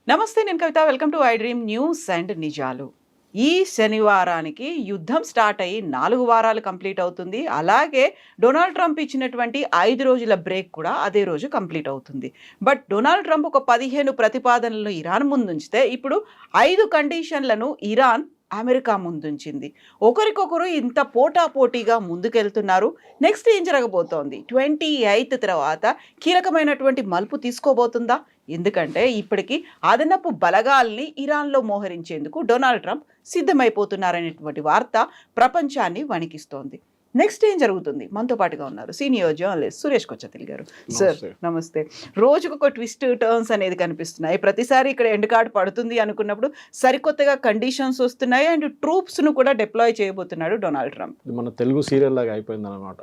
నమస్తే, నేను Kavitha. Welcome to I dream news and నిజాలు. ఈ శనివారానికి యుద్ధం స్టార్ట్ అయ్యి 4 వారాలు కంప్లీట్ అవుతుంది. అలాగే డొనాల్డ్ ట్రంప్ ఇచ్చినటువంటి 5 రోజుల బ్రేక్ కూడా అదే రోజు కంప్లీట్ అవుతుంది. బట్ డొనాల్డ్ ట్రంప్ ఒక 15 ప్రతిపాదనలను ఇరాన్ ముందుంచితే ఇప్పుడు 5 కండిషన్లను ఇరాన్ అమెరికా ముందుంచింది. ఒకరికొకరు ఇంత పోటాపోటీగా ముందుకెళ్తున్నారు. నెక్స్ట్ ఏం జరగబోతోంది? 28 తర్వాత కీలకమైనటువంటి మలుపు తీసుకోబోతుందా? ఎందుకంటే ఇప్పటికీ అదనపు బలగాల్ని ఇరాన్లో మోహరించేందుకు డొనాల్డ్ ట్రంప్ సిద్ధమైపోతున్నారనేటువంటి వార్త ప్రపంచాన్ని వణికిస్తోంది. నెక్స్ట్ ఏం జరుగుతుంది? మనతో పాటుగా ఉన్నారు సీనియర్ జర్నలిస్ట్ సురేష్ కొచ్చతిల్ గారు. సార్ నమస్తే. రోజుకు ఒక ట్విస్ట్ టర్న్స్ అనేది కనిపిస్తున్నాయి. ప్రతిసారి ఇక్కడ ఎండ్ కార్డ్ పడుతుంది అనుకున్నప్పుడు సరికొత్తగా కండిషన్స్ వస్తున్నాయి అండ్ ట్రూప్స్ను కూడా డిప్లాయ్ చేయబోతున్నాడు డొనాల్డ్ ట్రంప్. మన తెలుగు సీరియల్ లాగా అయిపోయింది అనమాట.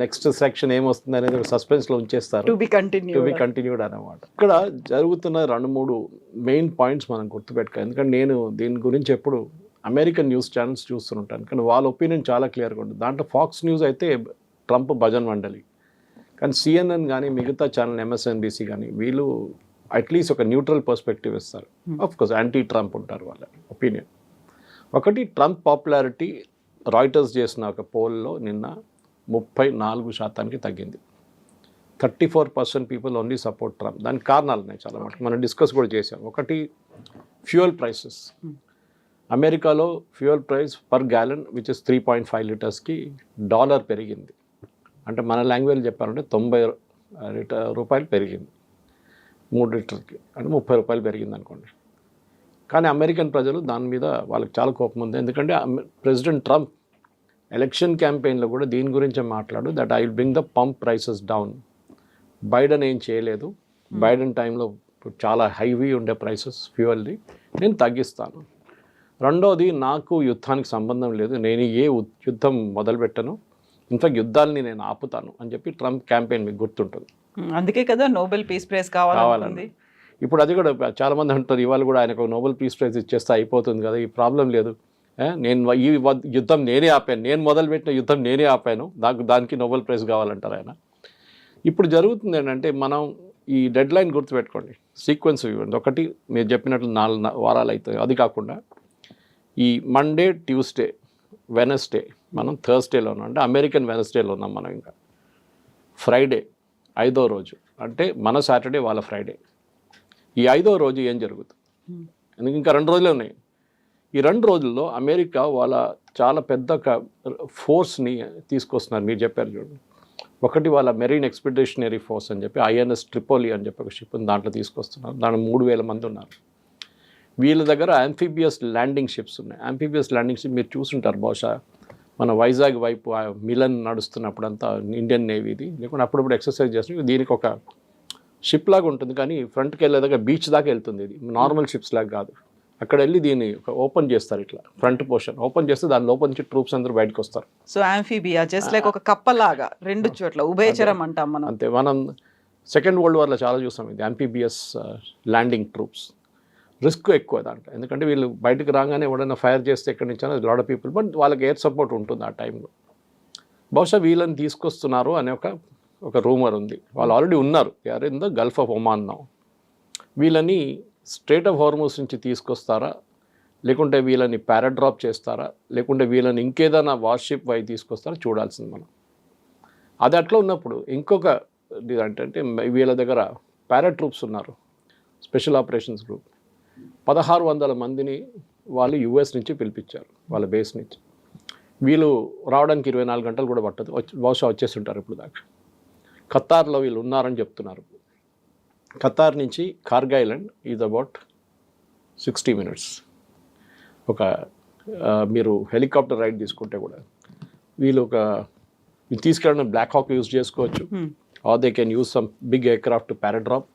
నెక్స్ట్ సెక్షన్ ఏమొస్తుంది అనేది ఒక సస్పెన్స్లో ఉంచేస్తారు. టు బి కంటిన్యూడ్ అనమాట. ఇక్కడ జరుగుతున్న 2-3 మెయిన్ పాయింట్స్ మనం గుర్తుపెట్టుకోవాలి. ఎందుకంటే నేను దీని గురించి ఎప్పుడు అమెరికన్ న్యూస్ ఛానల్స్ చూస్తుంటాను, కానీ వాళ్ళ ఒపీనియన్ చాలా క్లియర్గా ఉంటుంది. దాంట్లో ఫాక్స్ న్యూస్ అయితే ట్రంప్ భజన్ మండలి, కానీ CNN కానీ మిగతా ఛానల్ MSNBC కానీ వీళ్ళు అట్లీస్ట్ ఒక న్యూట్రల్ పర్స్పెక్టివ్ ఇస్తారు. ఆఫ్కోర్స్ యాంటీ ట్రంప్ ఉంటారు వాళ్ళ ఒపీనియన్. ఒకటి, ట్రంప్ పాపులారిటీ రాయిటర్స్ చేసిన ఒక పోల్లో నిన్న 34% తగ్గింది. 34% పీపుల్ ఓన్లీ సపోర్ట్ ట్రంప్. దానికి కారణాలు ఉన్నాయి చాలా మటుకు, మనం డిస్కస్ కూడా చేసాం. ఒకటి, ఫ్యూయల్ ప్రైసెస్. అమెరికాలో fuel price per gallon which is 3.5 లీటర్స్కి $1 పెరిగింది. అంటే మన లాంగ్వేజ్ చెప్పాలంటే 90 రూపాయలు పెరిగింది 3 లీటర్కి, అంటే 30 రూపాయలు పెరిగింది అనుకోండి. కానీ అమెరికన్ ప్రజలు దాని మీద వాళ్ళకి చాలా కోపం ఉంది. ఎందుకంటే ప్రెసిడెంట్ ట్రంప్ ఎలక్షన్ క్యాంపెయిన్లో కూడా దీని గురించే మాట్లాడు, that I will bring the pump prices down. Biden ఏం చేయలేదు. బైడెన్ టైంలో చాలా హైవీ ఉండే ప్రైసెస్ ఫ్యూయల్ది, నేను తగ్గిస్తాను. రెండోది, నాకు యుద్ధానికి సంబంధం లేదు, నేను ఏ యుద్ధం మొదలుపెట్టను, ఇన్ఫాక్ట్ యుద్ధాలని నేను ఆపుతాను అని చెప్పి ట్రంప్ క్యాంపెయిన్ మీకు గుర్తుంటుంది. అందుకే కదా నోబెల్ పీస్ ప్రైజ్ కావాలని. ఇప్పుడు అది కూడా చాలామంది అంటారు, ఇవాళ కూడా ఆయనకు నోబెల్ పీస్ ప్రైజ్ ఇచ్చేస్తే అయిపోతుంది కదా, ఈ ప్రాబ్లం లేదు, నేను ఈ యుద్ధం నేనే ఆపాను, నేను మొదలుపెట్టిన యుద్ధం నేనే ఆపాను, దానికి నోబెల్ ప్రైజ్ కావాలంటారు ఆయన. ఇప్పుడు జరుగుతుంది ఏంటంటే, మనం ఈ డెడ్ లైన్ గుర్తుపెట్టుకోండి, సీక్వెన్స్ ఇవ్వండి. ఒకటి, మీరు చెప్పినట్లు 4 వారాలు అవుతాయి. అది కాకుండా ఈ మండే, ట్యూస్డే, వెనస్డే, మనం థర్స్డేలో ఉన్నాం, అంటే అమెరికన్ వెనస్డేలో ఉన్నాం మనం. ఇంకా ఫ్రైడే 5వ రోజు, అంటే మన సాటర్డే వాళ్ళ ఫ్రైడే. ఈ 5వ రోజు ఏం జరుగుతుంది? ఎందుకు ఇంకా 2 రోజులే ఉన్నాయి. ఈ 2 రోజుల్లో అమెరికా వాళ్ళ చాలా పెద్ద ఫోర్స్ని తీసుకొస్తున్నారు. మీరు చెప్పారు చూడండి, ఒకటి వాళ్ళ మెరీన్ ఎక్స్పెడిషనరీ ఫోర్స్ అని చెప్పి INS ట్రిపోలి అని చెప్పి ఒక షిప్ని దాంట్లో తీసుకొస్తున్నారు. దాంట్లో 3000 మంది ఉన్నారు. వీళ్ళ దగ్గర యాంఫీబియస్ ల్యాండింగ్ షిప్స్ ఉన్నాయి. యాంఫీబియస్ ల్యాండింగ్ షిప్ మీరు చూసుంటారు బహుశా, మన వైజాగ్ వైపు మిలన్ నడుస్తున్నప్పుడు అంతా ఇండియన్ నేవీది, లేకుంటే అప్పుడప్పుడు ఎక్సర్సైజ్ చేస్తుంది. దీనికి ఒక షిప్ లాగా ఉంటుంది, కానీ ఫ్రంట్కి వెళ్ళే దగ్గర బీచ్ దాకా వెళ్తుంది. ఇది నార్మల్ షిప్స్ లాగా కాదు. అక్కడ వెళ్ళి దీన్ని ఓపెన్ చేస్తారు, ఇట్లా ఫ్రంట్ పోర్షన్ ఓపెన్ చేస్తే దాని లోపల నుంచి ట్రూప్స్ అందరూ బయటకు వస్తారు. సో యాంఫీబియా జస్ట్ లైక్ ఒక కప్పలాగా 2 చోట్ల ఉభయచరం అంటాం మనం. అంతే, మనం సెకండ్ వరల్డ్ వార్లో చాలా చూస్తాం ఇది, యాంఫీబియస్ ల్యాండింగ్ ట్రూప్స్. రిస్క్ ఎక్కువ దాంట్లో, ఎందుకంటే వీళ్ళు బయటకు రాగానే ఎవడైనా ఫైర్ చేస్తే ఎక్కడి నుంచి అయినా లాట్ ఆఫ్ పీపుల్, బట్ వాళ్ళకి ఎయిర్ సపోర్ట్ ఉంటుంది ఆ టైంలో. బహుశా వీళ్ళని తీసుకొస్తున్నారు అనే ఒక రూమర్ ఉంది. వాళ్ళు ఆల్రెడీ ఉన్నారు, they are in the gulf of Oman now. వీళ్ళని స్ట్రైట్ ఆఫ్ హార్మోస్ నుంచి తీసుకొస్తారా, లేకుంటే వీళ్ళని పారాడ్రాప్ చేస్తారా, లేకుంటే వీళ్ళని ఇంకేదైనా వార్షిప్ వై తీసుకొస్తారా చూడాల్సింది మనం. అది అట్లా ఉన్నప్పుడు ఇంకొక అంటే వీళ్ళ దగ్గర పారాట్రూప్స్ ఉన్నారు, స్పెషల్ ఆపరేషన్స్ గ్రూప్. 1600 మందిని వాళ్ళు US నుంచి పిలిపించారు, వాళ్ళ బేస్ నుంచి. వీళ్ళు రావడానికి 24 గంటలు కూడా పట్టదు, బహుశా వచ్చేస్తుంటారు ఇప్పుడు దాకా. ఖతార్లో వీళ్ళు ఉన్నారని చెప్తున్నారు. ఖతార్ నుంచి Kharg island is about 60 minutes. మీరు హెలికాప్టర్ రైడ్ తీసుకుంటే కూడా వీళ్ళు తీసుకెళ్ళిన బ్లాక్ హాక్ యూజ్ చేసుకోవచ్చు, or they can use some big aircraft paradrop,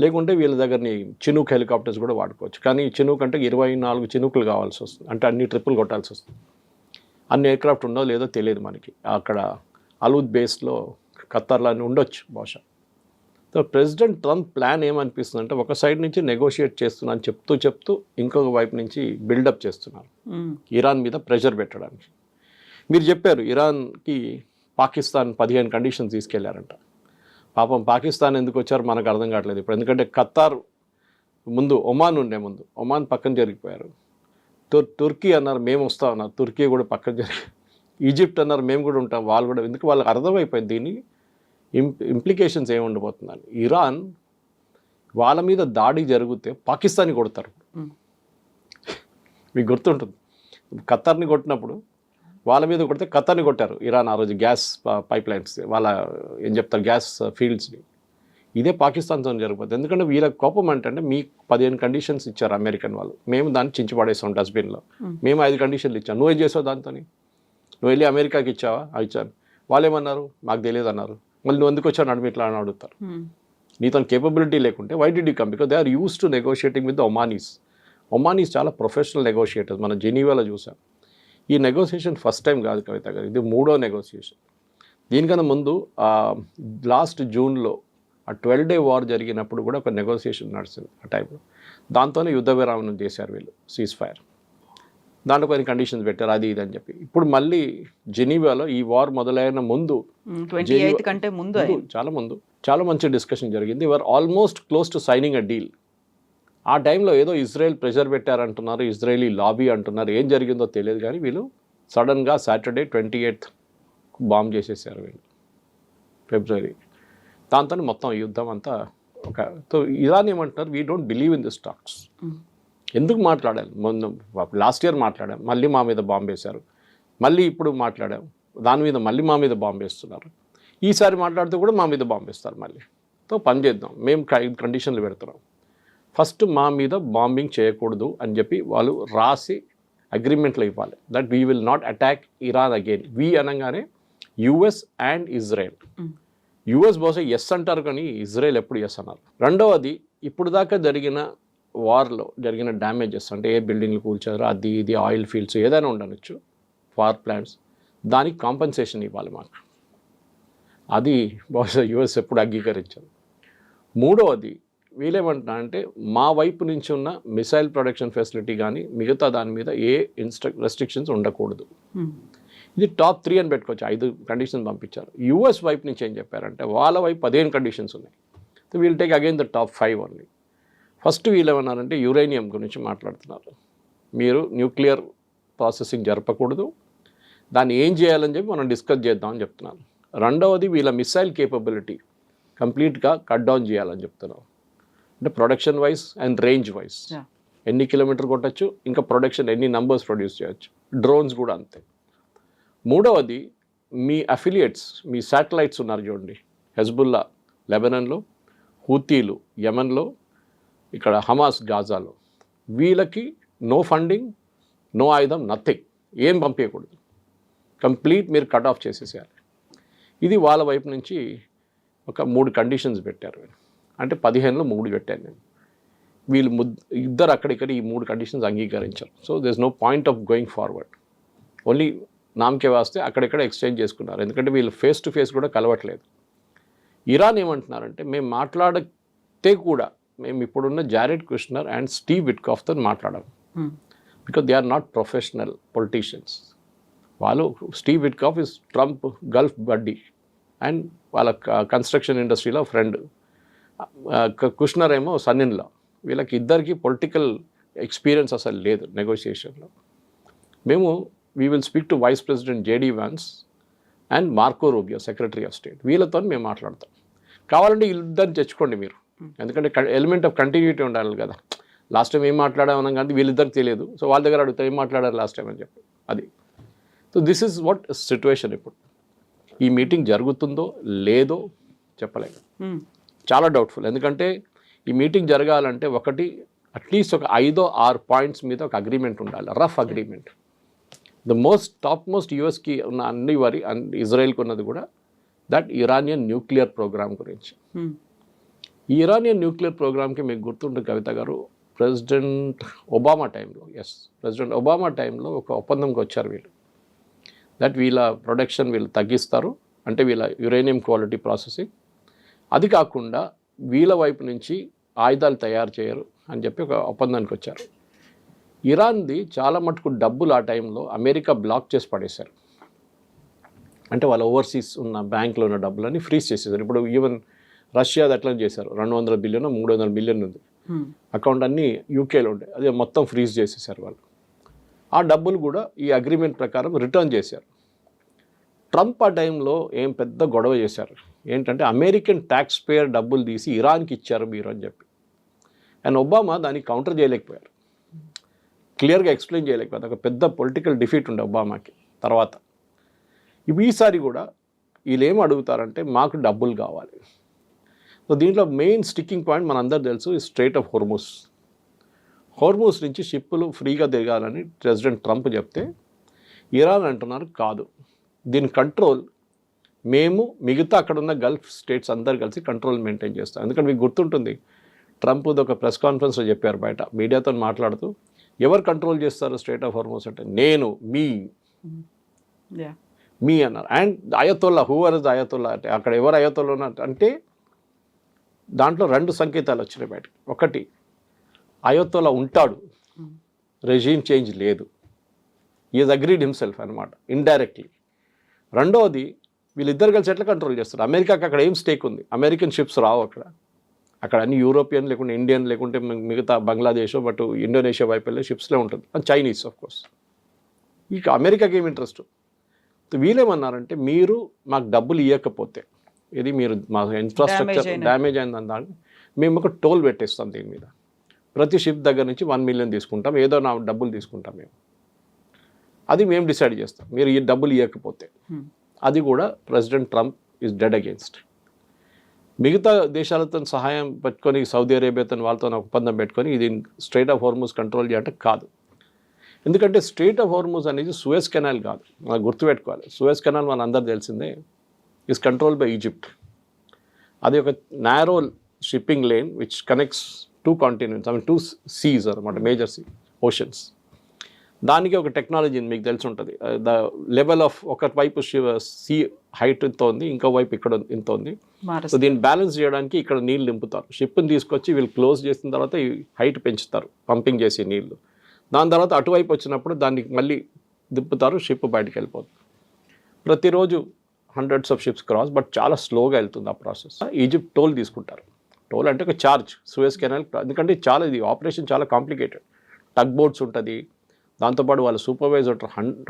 లేకుంటే వీళ్ళ దగ్గరని చినూక్ హెలికాప్టర్స్ కూడా వాడుకోవచ్చు. కానీ చినూక్ అంటే 24 చినూకులు కావాల్సి వస్తుంది, అంటే అన్ని ట్రిప్పులు కొట్టాల్సి వస్తుంది. అన్ని ఎయిర్క్రాఫ్ట్ ఉండో లేదో తెలియదు మనకి. అక్కడ అలూద్ బేస్లో ఖతార్లో అన్నీ ఉండొచ్చు బహుశా. సో ప్రెసిడెంట్ ట్రంప్ ప్లాన్ ఏమనిపిస్తుంది అంటే ఒక సైడ్ నుంచి నెగోషియేట్ చేస్తున్నాను చెప్తూ ఇంకొక వైపు నుంచి బిల్డప్ చేస్తున్నారు ఇరాన్ మీద ప్రెషర్ పెట్టడానికి. మీరు చెప్పారు ఇరాన్కి పాకిస్తాన్ 15 కండిషన్స్ తీసుకెళ్లారంట. పాపం పాకిస్తాన్ ఎందుకు వచ్చారు మనకు అర్థం కావట్లేదు ఇప్పుడు. ఎందుకంటే ఖతార్ ముందు, ఒమాన్ ఉండే ముందు, ఒమాన్ పక్కన జరిగిపోయారు. తుర్కీ అన్నారు మేము వస్తాం అన్నారు, తుర్కీ కూడా పక్కన జరిగి, ఈజిప్ట్ అన్నారు మేము కూడా ఉంటాం, వాళ్ళు కూడా. ఎందుకు వాళ్ళకి అర్థమైపోయింది దీన్ని ఇంప్లికేషన్స్ ఏమి ఉండబోతుందని. ఇరాన్ వాళ్ళ మీద దాడి జరిగితే పాకిస్తాన్ని కొడతారు. మీకు గుర్తుంటుంది ఖతార్ని కొట్టినప్పుడు వాళ్ళ మీద కొడితే ఖతార్ని కొట్టారు ఇరాన్ ఆ రోజు, గ్యాస్ పైప్ లైన్స్, వాళ్ళ ఏం చెప్తారు గ్యాస్ ఫీల్డ్స్ని. ఇదే పాకిస్తాన్తో జరిగిపోతుంది. ఎందుకంటే వీళ్ళ కోపం అంటే మీకు 15 కండిషన్స్ ఇచ్చారు అమెరికన్ వాళ్ళు, మేము దాన్ని చించిపడేస్తాం డస్ట్బిన్లో. మేము 5 కండిషన్లు ఇచ్చాం, నువ్వేం చేసావు దాంతో? నువ్వు వెళ్ళి అమెరికాకి ఇచ్చావా? ఇచ్చాను. వాళ్ళు ఏమన్నారు? మాకు తెలియదు అన్నారు. మళ్ళీ నువ్వు ఎందుకు వచ్చావు నడుము ఇట్లా అని అడుగుతారు. నీతో కేపబిలిటీ లేకుంటే why did you come? Because they are used to negotiating with the Omanis. Omanis చాలా ప్రొఫెషనల్ నెగోషియేటర్స్, మనం జెనీవాలో చూసాం. ఈ నెగోషియేషన్ ఫస్ట్ టైం కాదు కవిత గారు, ఇది 3వ నెగోషియేషన్. దీనికన్నా ముందు లాస్ట్ జూన్లో ఆ 12-డే వార్ జరిగినప్పుడు కూడా ఒక నెగోషియేషన్ నడిచింది ఆ టైంలో. దాంతోనే యుద్ధ విరామం చేశారు వీళ్ళు, సీజ్ ఫైర్. దాంట్లో కొన్ని కండిషన్స్ పెట్టారు, అది ఇది అని చెప్పి. ఇప్పుడు మళ్ళీ జెనీవాలో ఈ వార్ మొదలైన ముందు, 28 కంటే ముందు, చాలా మంచి డిస్కషన్ జరిగింది. Were almost close to signing a deal. ఆ టైంలో ఏదో ఇజ్రాయెల్ ప్రెషర్ పెట్టారంటున్నారు, ఇజ్రాయలీ లాబీ అంటున్నారు, ఏం జరిగిందో తెలియదు. కానీ వీళ్ళు సడన్గా సాటర్డే 28th బాంబ్ చేసేసారు వీళ్ళు, ఫిబ్రవరి. దాంతో మొత్తం యుద్ధం అంతా సో ఇరాన్ ఏమంటున్నారు, we don't believe in this talks. ఎందుకు మాట్లాడాలి? మొన్న లాస్ట్ ఇయర్ మాట్లాడాం, మళ్ళీ మా మీద బాంబు వేశారు. మళ్ళీ ఇప్పుడు మాట్లాడాం, దాని మీద మళ్ళీ మా మీద బాంబు వేస్తున్నారు. ఈసారి మాట్లాడితే కూడా మా మీద బాంబు వేస్తారు మళ్ళీ. సో పని చేద్దాం, మేము కండిషన్లు పెడుతున్నాం. ఫస్ట్ మా మీద బాంబింగ్ చేయకూడదు అని చెప్పి వాళ్ళు రాసి అగ్రిమెంట్లో ఇవ్వాలి. That we will not attack Iran again. We అనగానే యుఎస్ అండ్ ఇజ్రాయెల్. యుఎస్ బహుశా ఎస్ అంటారు కానీ ఇజ్రాయెల్ ఎప్పుడు ఎస్ అన్నారు. రెండవది, ఇప్పుడు దాకా జరిగిన వార్లో జరిగిన డ్యామేజెస్, అంటే ఏ బిల్డింగ్లు కూల్చారో అది ఇది, ఆయిల్ ఫీల్డ్స్ ఏదైనా ఉండనొచ్చు, పవర్ ప్లాంట్స్, దానికి కాంపెన్సేషన్ ఇవ్వాలి మాకు. అది బహుశా యుఎస్ ఎప్పుడు అంగీకరించారు. మూడవది, వీళ్ళేమంటున్నారంటే మా వైపు నుంచి ఉన్న మిసైల్ ప్రొడక్షన్ ఫెసిలిటీ కానీ మిగతా దాని మీద ఏ రెస్ట్రిక్షన్స్ ఉండకూడదు. ఇది టాప్ 3 అని పెట్టుకోవచ్చు. 5 కండిషన్స్ పంపించారు. యుఎస్ వైపు నుంచి ఏం చెప్పారంటే వాళ్ళ వైపు 15 కండిషన్స్ ఉన్నాయి. So we'll take again the top 5 only. First వీళ్ళు ఏమన్నారంటే యురేనియం గురించి మాట్లాడుతున్నారు. మీరు న్యూక్లియర్ ప్రాసెసింగ్ జరపకూడదు, దాన్ని ఏం చేయాలని చెప్పి మనం డిస్కస్ చేద్దామని చెప్తున్నారు. రెండవది, వీళ్ళ మిసైల్ కేపబిలిటీ కంప్లీట్గా కట్ డౌన్ చేయాలని చెప్తున్నారు. అంటే production wise and range wise, ఎన్ని కిలోమీటర్ కొట్టచ్చు, ఇంకా ప్రొడక్షన్ ఎన్ని నంబర్స్ ప్రొడ్యూస్ చేయొచ్చు. డ్రోన్స్ కూడా అంతే. మూడవది, మీ అఫిలియేట్స్, మీ శాటిలైట్స్ ఉన్నారు చూడండి, హెజ్బుల్లా లెబనాన్లో, హూతీలు యెమెన్లో, ఇక్కడ హమాస్ గాజాలో, వీళ్ళకి నో ఫండింగ్, నో ఆయుధం, నథింగ్, ఏం పంపించకూడదు, కంప్లీట్ మీరు కట్ ఆఫ్ చేసేసేయాలి. ఇది వాళ్ళ వైపు నుంచి ఒక 3 కండిషన్స్ పెట్టారు. అంటే 15లో 3 పెట్టాను నేను. వీళ్ళు ఇద్దరు అక్కడిక్కడ ఈ 3 కండిషన్స్ అంగీకరించారు. So there is no point of going forward. Only నామకే వాస్తే అక్కడెక్కడ ఎక్స్చేంజ్ చేసుకున్నారు. ఎందుకంటే వీళ్ళు ఫేస్ టు ఫేస్ కూడా కలవట్లేదు. ఇరాన్ ఏమంటున్నారంటే మేము మాట్లాడితే కూడా మేము ఇప్పుడున్న జారెడ్ కుష్నర్ అండ్ స్టీవ్ విట్కాఫ్తో మాట్లాడాము. Because they are not professional politicians. వాళ్ళు, Steve Witkoff is Trump Gulf buddy and వాళ్ళ కన్స్ట్రక్షన్ ఇండస్ట్రీలో ఫ్రెండ్. కుష్నర్ ఏమో సన్ ఇన్ లా. వీళ్ళకి ఇద్దరికి పొలిటికల్ ఎక్స్పీరియన్స్ అసలు లేదు నెగోషియేషన్లో. మేము we will speak to Vice President JD Vance and Marco Rubio, secretary of state. వీళ్ళతో మేము మాట్లాడతాం. కావాలంటే వీళ్ళిద్దరిని తెచ్చుకోండి మీరు, ఎందుకంటే ఎలిమెంట్ ఆఫ్ కంటిన్యూటీ ఉండాలి కదా. లాస్ట్ టైం ఏం మాట్లాడామన్నాం కానీ వీళ్ళిద్దరికి తెలియదు. సో వాళ్ళ దగ్గర అడుగుతా ఏం మాట్లాడారు లాస్ట్ టైం అని చెప్పి. అది so this is what situation. ఇప్పుడు ఈ మీటింగ్ జరుగుతుందో లేదో చెప్పలేము, చాలా డౌట్ఫుల్. ఎందుకంటే ఈ మీటింగ్ జరగాలంటే ఒకటి అట్లీస్ట్ ఒక 5-6 పాయింట్స్ మీద ఒక అగ్రిమెంట్ ఉండాలి, rough agreement. The top most యూఎస్కి ఉన్న అన్ని వారి ఇజ్రాయెల్కి ఉన్నది కూడా దట్ ఇరానియన్ న్యూక్లియర్ ప్రోగ్రామ్ గురించి. ఈ ఇరానియన్ న్యూక్లియర్ ప్రోగ్రామ్కి మీకు గుర్తుంటుంది కవిత గారు, ప్రెసిడెంట్ ఒబామా టైంలో ఒక ఒప్పందంకి వచ్చారు వీళ్ళు. దట్ వీళ్ళ ప్రొడక్షన్ వీళ్ళు తగ్గిస్తారు, అంటే వీళ్ళ యురేనియం క్వాలిటీ ప్రాసెసింగ్. అది కాకుండా వీళ్ళ వైపు నుంచి ఆయుధాలు తయారు చేయరు అని చెప్పి ఒక ఒప్పందానికి వచ్చారు. ఇరాన్ది చాలా మటుకు డబ్బులు ఆ టైంలో అమెరికా బ్లాక్ చేసి పడేశారు. అంటే వాళ్ళ ఓవర్సీస్ ఉన్న బ్యాంకులో ఉన్న డబ్బులని ఫ్రీజ్ చేసేసారు. ఇప్పుడు ఈవెన్ రష్యాది అట్లా చేశారు. 200 బిలియన్ 300 బిలియన్ ఉంది అకౌంట్, అన్నీ యూకేలో ఉండే, అదే మొత్తం ఫ్రీజ్ చేసేసారు వాళ్ళు. ఆ డబ్బులు కూడా ఈ అగ్రిమెంట్ ప్రకారం రిటర్న్ చేశారు. ట్రంప్ ఆ టైంలో ఏం పెద్ద గొడవ చేశారు ఏంటంటే అమెరికన్ ట్యాక్స్ పేయర్ డబ్బులు తీసి ఇరాన్కి ఇచ్చారు మీరు అని చెప్పి. అండ్ ఒబామా దానికి కౌంటర్ చేయలేకపోయారు, క్లియర్గా ఎక్స్ప్లెయిన్ చేయలేకపోయారు. ఒక పెద్ద పొలిటికల్ డిఫీట్ ఉండే ఒబామాకి. తర్వాత ఈసారి కూడా వీళ్ళు ఏం అడుగుతారంటే మాకు డబ్బులు కావాలి. సో దీంట్లో మెయిన్ స్టిక్కింగ్ పాయింట్ మనందరూ తెలుసు, ఈ స్ట్రైట్ ఆఫ్ హోర్మూస్ నుంచి షిప్పులు ఫ్రీగా దిగాలని ప్రెసిడెంట్ ట్రంప్ చెప్తే ఇరాన్ అంటున్నారు కాదు, దీని కంట్రోల్ మేము మిగతా అక్కడ ఉన్న గల్ఫ్ స్టేట్స్ అందరు కలిసి కంట్రోల్ మెయింటైన్ చేస్తాం. ఎందుకంటే మీకు గుర్తుంటుంది, ట్రంప్ ఒక ప్రెస్ కాన్ఫరెన్స్లో చెప్పారు బయట మీడియాతో మాట్లాడుతూ, ఎవరు కంట్రోల్ చేస్తారు స్ట్రైట్ ఆఫ్ హోర్మూస్ అంటే నేను, మీ అన్నారు. And Ayatollah, whoever is Ayatollah అంటే అక్కడ ఎవరు అయతొల్లా అంటే దాంట్లో 2 సంకేతాలు వచ్చినాయి బయటకు. ఒకటి, అయతొల్లా ఉంటాడు, రెజీమ్ చేంజ్ లేదు, ఈజ్ అగ్రీడ్ హిమ్సెల్ఫ్ అనమాట ఇండైరెక్ట్లీ. రెండవది, వీళ్ళిద్దరు కలిసి ఎట్లా కంట్రోల్ చేస్తారు, అమెరికాకి అక్కడ ఏం స్టేక్ ఉంది, అమెరికన్ షిప్స్ రావు అక్కడ అన్ని యూరోపియన్ లేకుంటే ఇండియన్ లేకుంటే మిగతా బంగ్లాదేశ్ బట్ ఇండోనేషియా వైపు వెళ్ళే షిప్స్లే ఉంటుంది, అండ్ చైనీస్ ఆఫ్ కోర్స్. ఇక అమెరికాకి ఏం ఇంట్రెస్ట్. వీళ్ళేమన్నారంటే మీరు మాకు డబ్బులు ఇవ్వకపోతే, ఇది మీరు మా ఇన్ఫ్రాస్ట్రక్చర్ డ్యామేజ్ అయిందని దాన్ని మేము ఒక టోల్ పెట్టేస్తాం, దీని మీద ప్రతి షిప్ దగ్గర నుంచి 1 మిలియన్ తీసుకుంటాం, ఏదో నా డబ్బులు తీసుకుంటాం మేము, అది మేము డిసైడ్ చేస్తాం మీరు ఈ డబ్బులు ఇవ్వకపోతే. అది కూడా president Trump is dead against. మిగతా దేశాలతో సహాయం పెట్టుకొని సౌదీ అరేబియాతో వాళ్ళతో ఒప్పందం పెట్టుకొని ఇది స్ట్రైట్ ఆఫ్ హోర్మూజ్ కంట్రోల్ చేయాలంటే కాదు. ఎందుకంటే స్ట్రైట్ ఆఫ్ హోర్మూజ్ అనేది సూయజ్ కెనాల్ కాదు, మనం గుర్తుపెట్టుకోవాలి. సూయజ్ కెనాల్ మన అందరు తెలిసిందే, ఈజ్ కంట్రోల్ బై ఈజిప్ట్. అది ఒక narrow shipping lane which connects 2 continents, I mean 2 seas అనమాట, మేజర్ ఓషన్స్. దానికి ఒక టెక్నాలజీ మీకు తెలిసి ఉంటుంది, ద లెవెల్ ఆఫ్ ఒక వైపు సీ హైట్ ఇంత ఉంది, ఇంకో వైపు ఇక్కడ ఇంత ఉంది. సో దీన్ని బ్యాలెన్స్ చేయడానికి ఇక్కడ నీళ్ళు నింపుతారు, షిప్ని తీసుకొచ్చి వీళ్ళు క్లోజ్ చేసిన తర్వాత ఈ హైట్ పెంచుతారు పంపింగ్ చేసే నీళ్ళు. దాని తర్వాత అటువైపు వచ్చినప్పుడు దాన్ని మళ్ళీ దిప్పుతారు, షిప్ బయటికి వెళ్ళిపోతుంది. ప్రతిరోజు hundreds of ships cross, but చాలా స్లోగా వెళ్తుంది ఆ ప్రాసెస్. ఈజిప్ట్ టోల్ తీసుకుంటారు. టోల్ అంటే ఒక ఛార్జ్ సూయజ్ కెనాల్, ఎందుకంటే చాలా ఇది ఆపరేషన్ చాలా కాంప్లికేటెడ్. టగ్ బోట్స్ ఉంటుంది, దాంతోపాటు వాళ్ళ supervisor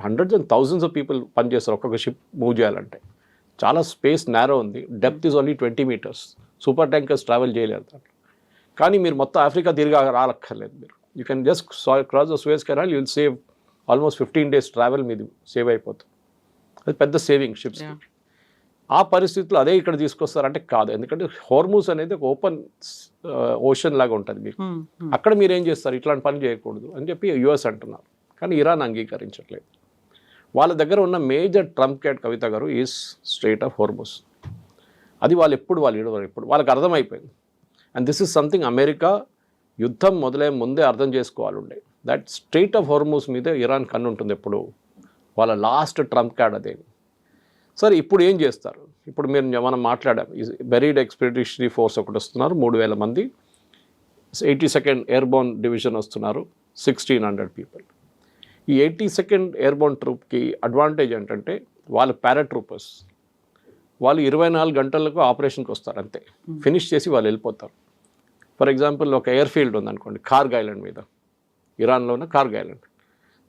hundreds and thousands of people పనిచేస్తారు ఒక్కొక్క షిప్ మూవ్ చేయాలంటే. చాలా స్పేస్ నేరో ఉంది, depth is only 20 meters. Super tankers travel చేయలేరు దాంట్లో. కానీ మీరు మొత్తం ఆఫ్రికా తిరిగి రాలక్కర్లేదు, మీరు you can just cross the Suez canal, you will save almost 15 days travel మీది సేవ్ అయిపోతుంది. అది పెద్ద సేవింగ్ షిప్స్. ఆ పరిస్థితుల్లో అదే ఇక్కడ తీసుకొస్తారంటే కాదు, ఎందుకంటే హోర్మూస్ అనేది ఒక ఓపెన్ ఓషన్ లాగా ఉంటుంది మీకు. అక్కడ మీరు ఏం చేస్తారు, ఇట్లాంటి పని చేయకూడదు అని చెప్పి యుఎస్ అంటున్నారు. కానీ ఇరాన్ అంగీకరించట్లేదు. వాళ్ళ దగ్గర ఉన్న మేజర్ ట్రంప్ కార్డ్ కవిత గారు ఈజ్ స్ట్రైట్ ఆఫ్ హోర్మూస్. అది వాళ్ళు ఎప్పుడు వాళ్ళకి అర్థమైపోయింది. And this is something America యుద్ధం మొదలయ్యే ముందే అర్థం చేసుకోవాలి ఉండే, దట్ స్ట్రైట్ ఆఫ్ హోర్మూస్ మీద ఇరాన్ కన్ను ఉంటుంది ఎప్పుడు. వాళ్ళ లాస్ట్ ట్రంప్ కార్డ్ అదే. సరే ఇప్పుడు ఏం చేస్తారు, ఇప్పుడు మనం మాట్లాడాం, బెరీడ్ ఎక్స్పెడిషనరీ ఫోర్స్ ఒకటి వస్తున్నారు 3,000 మంది, 82nd ఎయిర్బోర్న్ డివిజన్ వస్తున్నారు 1,600 పీపుల్. ఈ 82nd ఎయిర్బోర్న్ ట్రూప్కి అడ్వాంటేజ్ ఏంటంటే వాళ్ళు పారాట్రూపర్స్, వాళ్ళు 24 గంటలకు ఆపరేషన్కి వస్తారు అంతే, ఫినిష్ చేసి వాళ్ళు వెళ్ళిపోతారు. ఫర్ ఎగ్జాంపుల్ ఒక ఎయిర్ ఫీల్డ్ ఉందనుకోండి కార్గ్ ఐలాండ్ మీద, ఇరాన్లో ఉన్న కార్గ్ ఐలాండ్,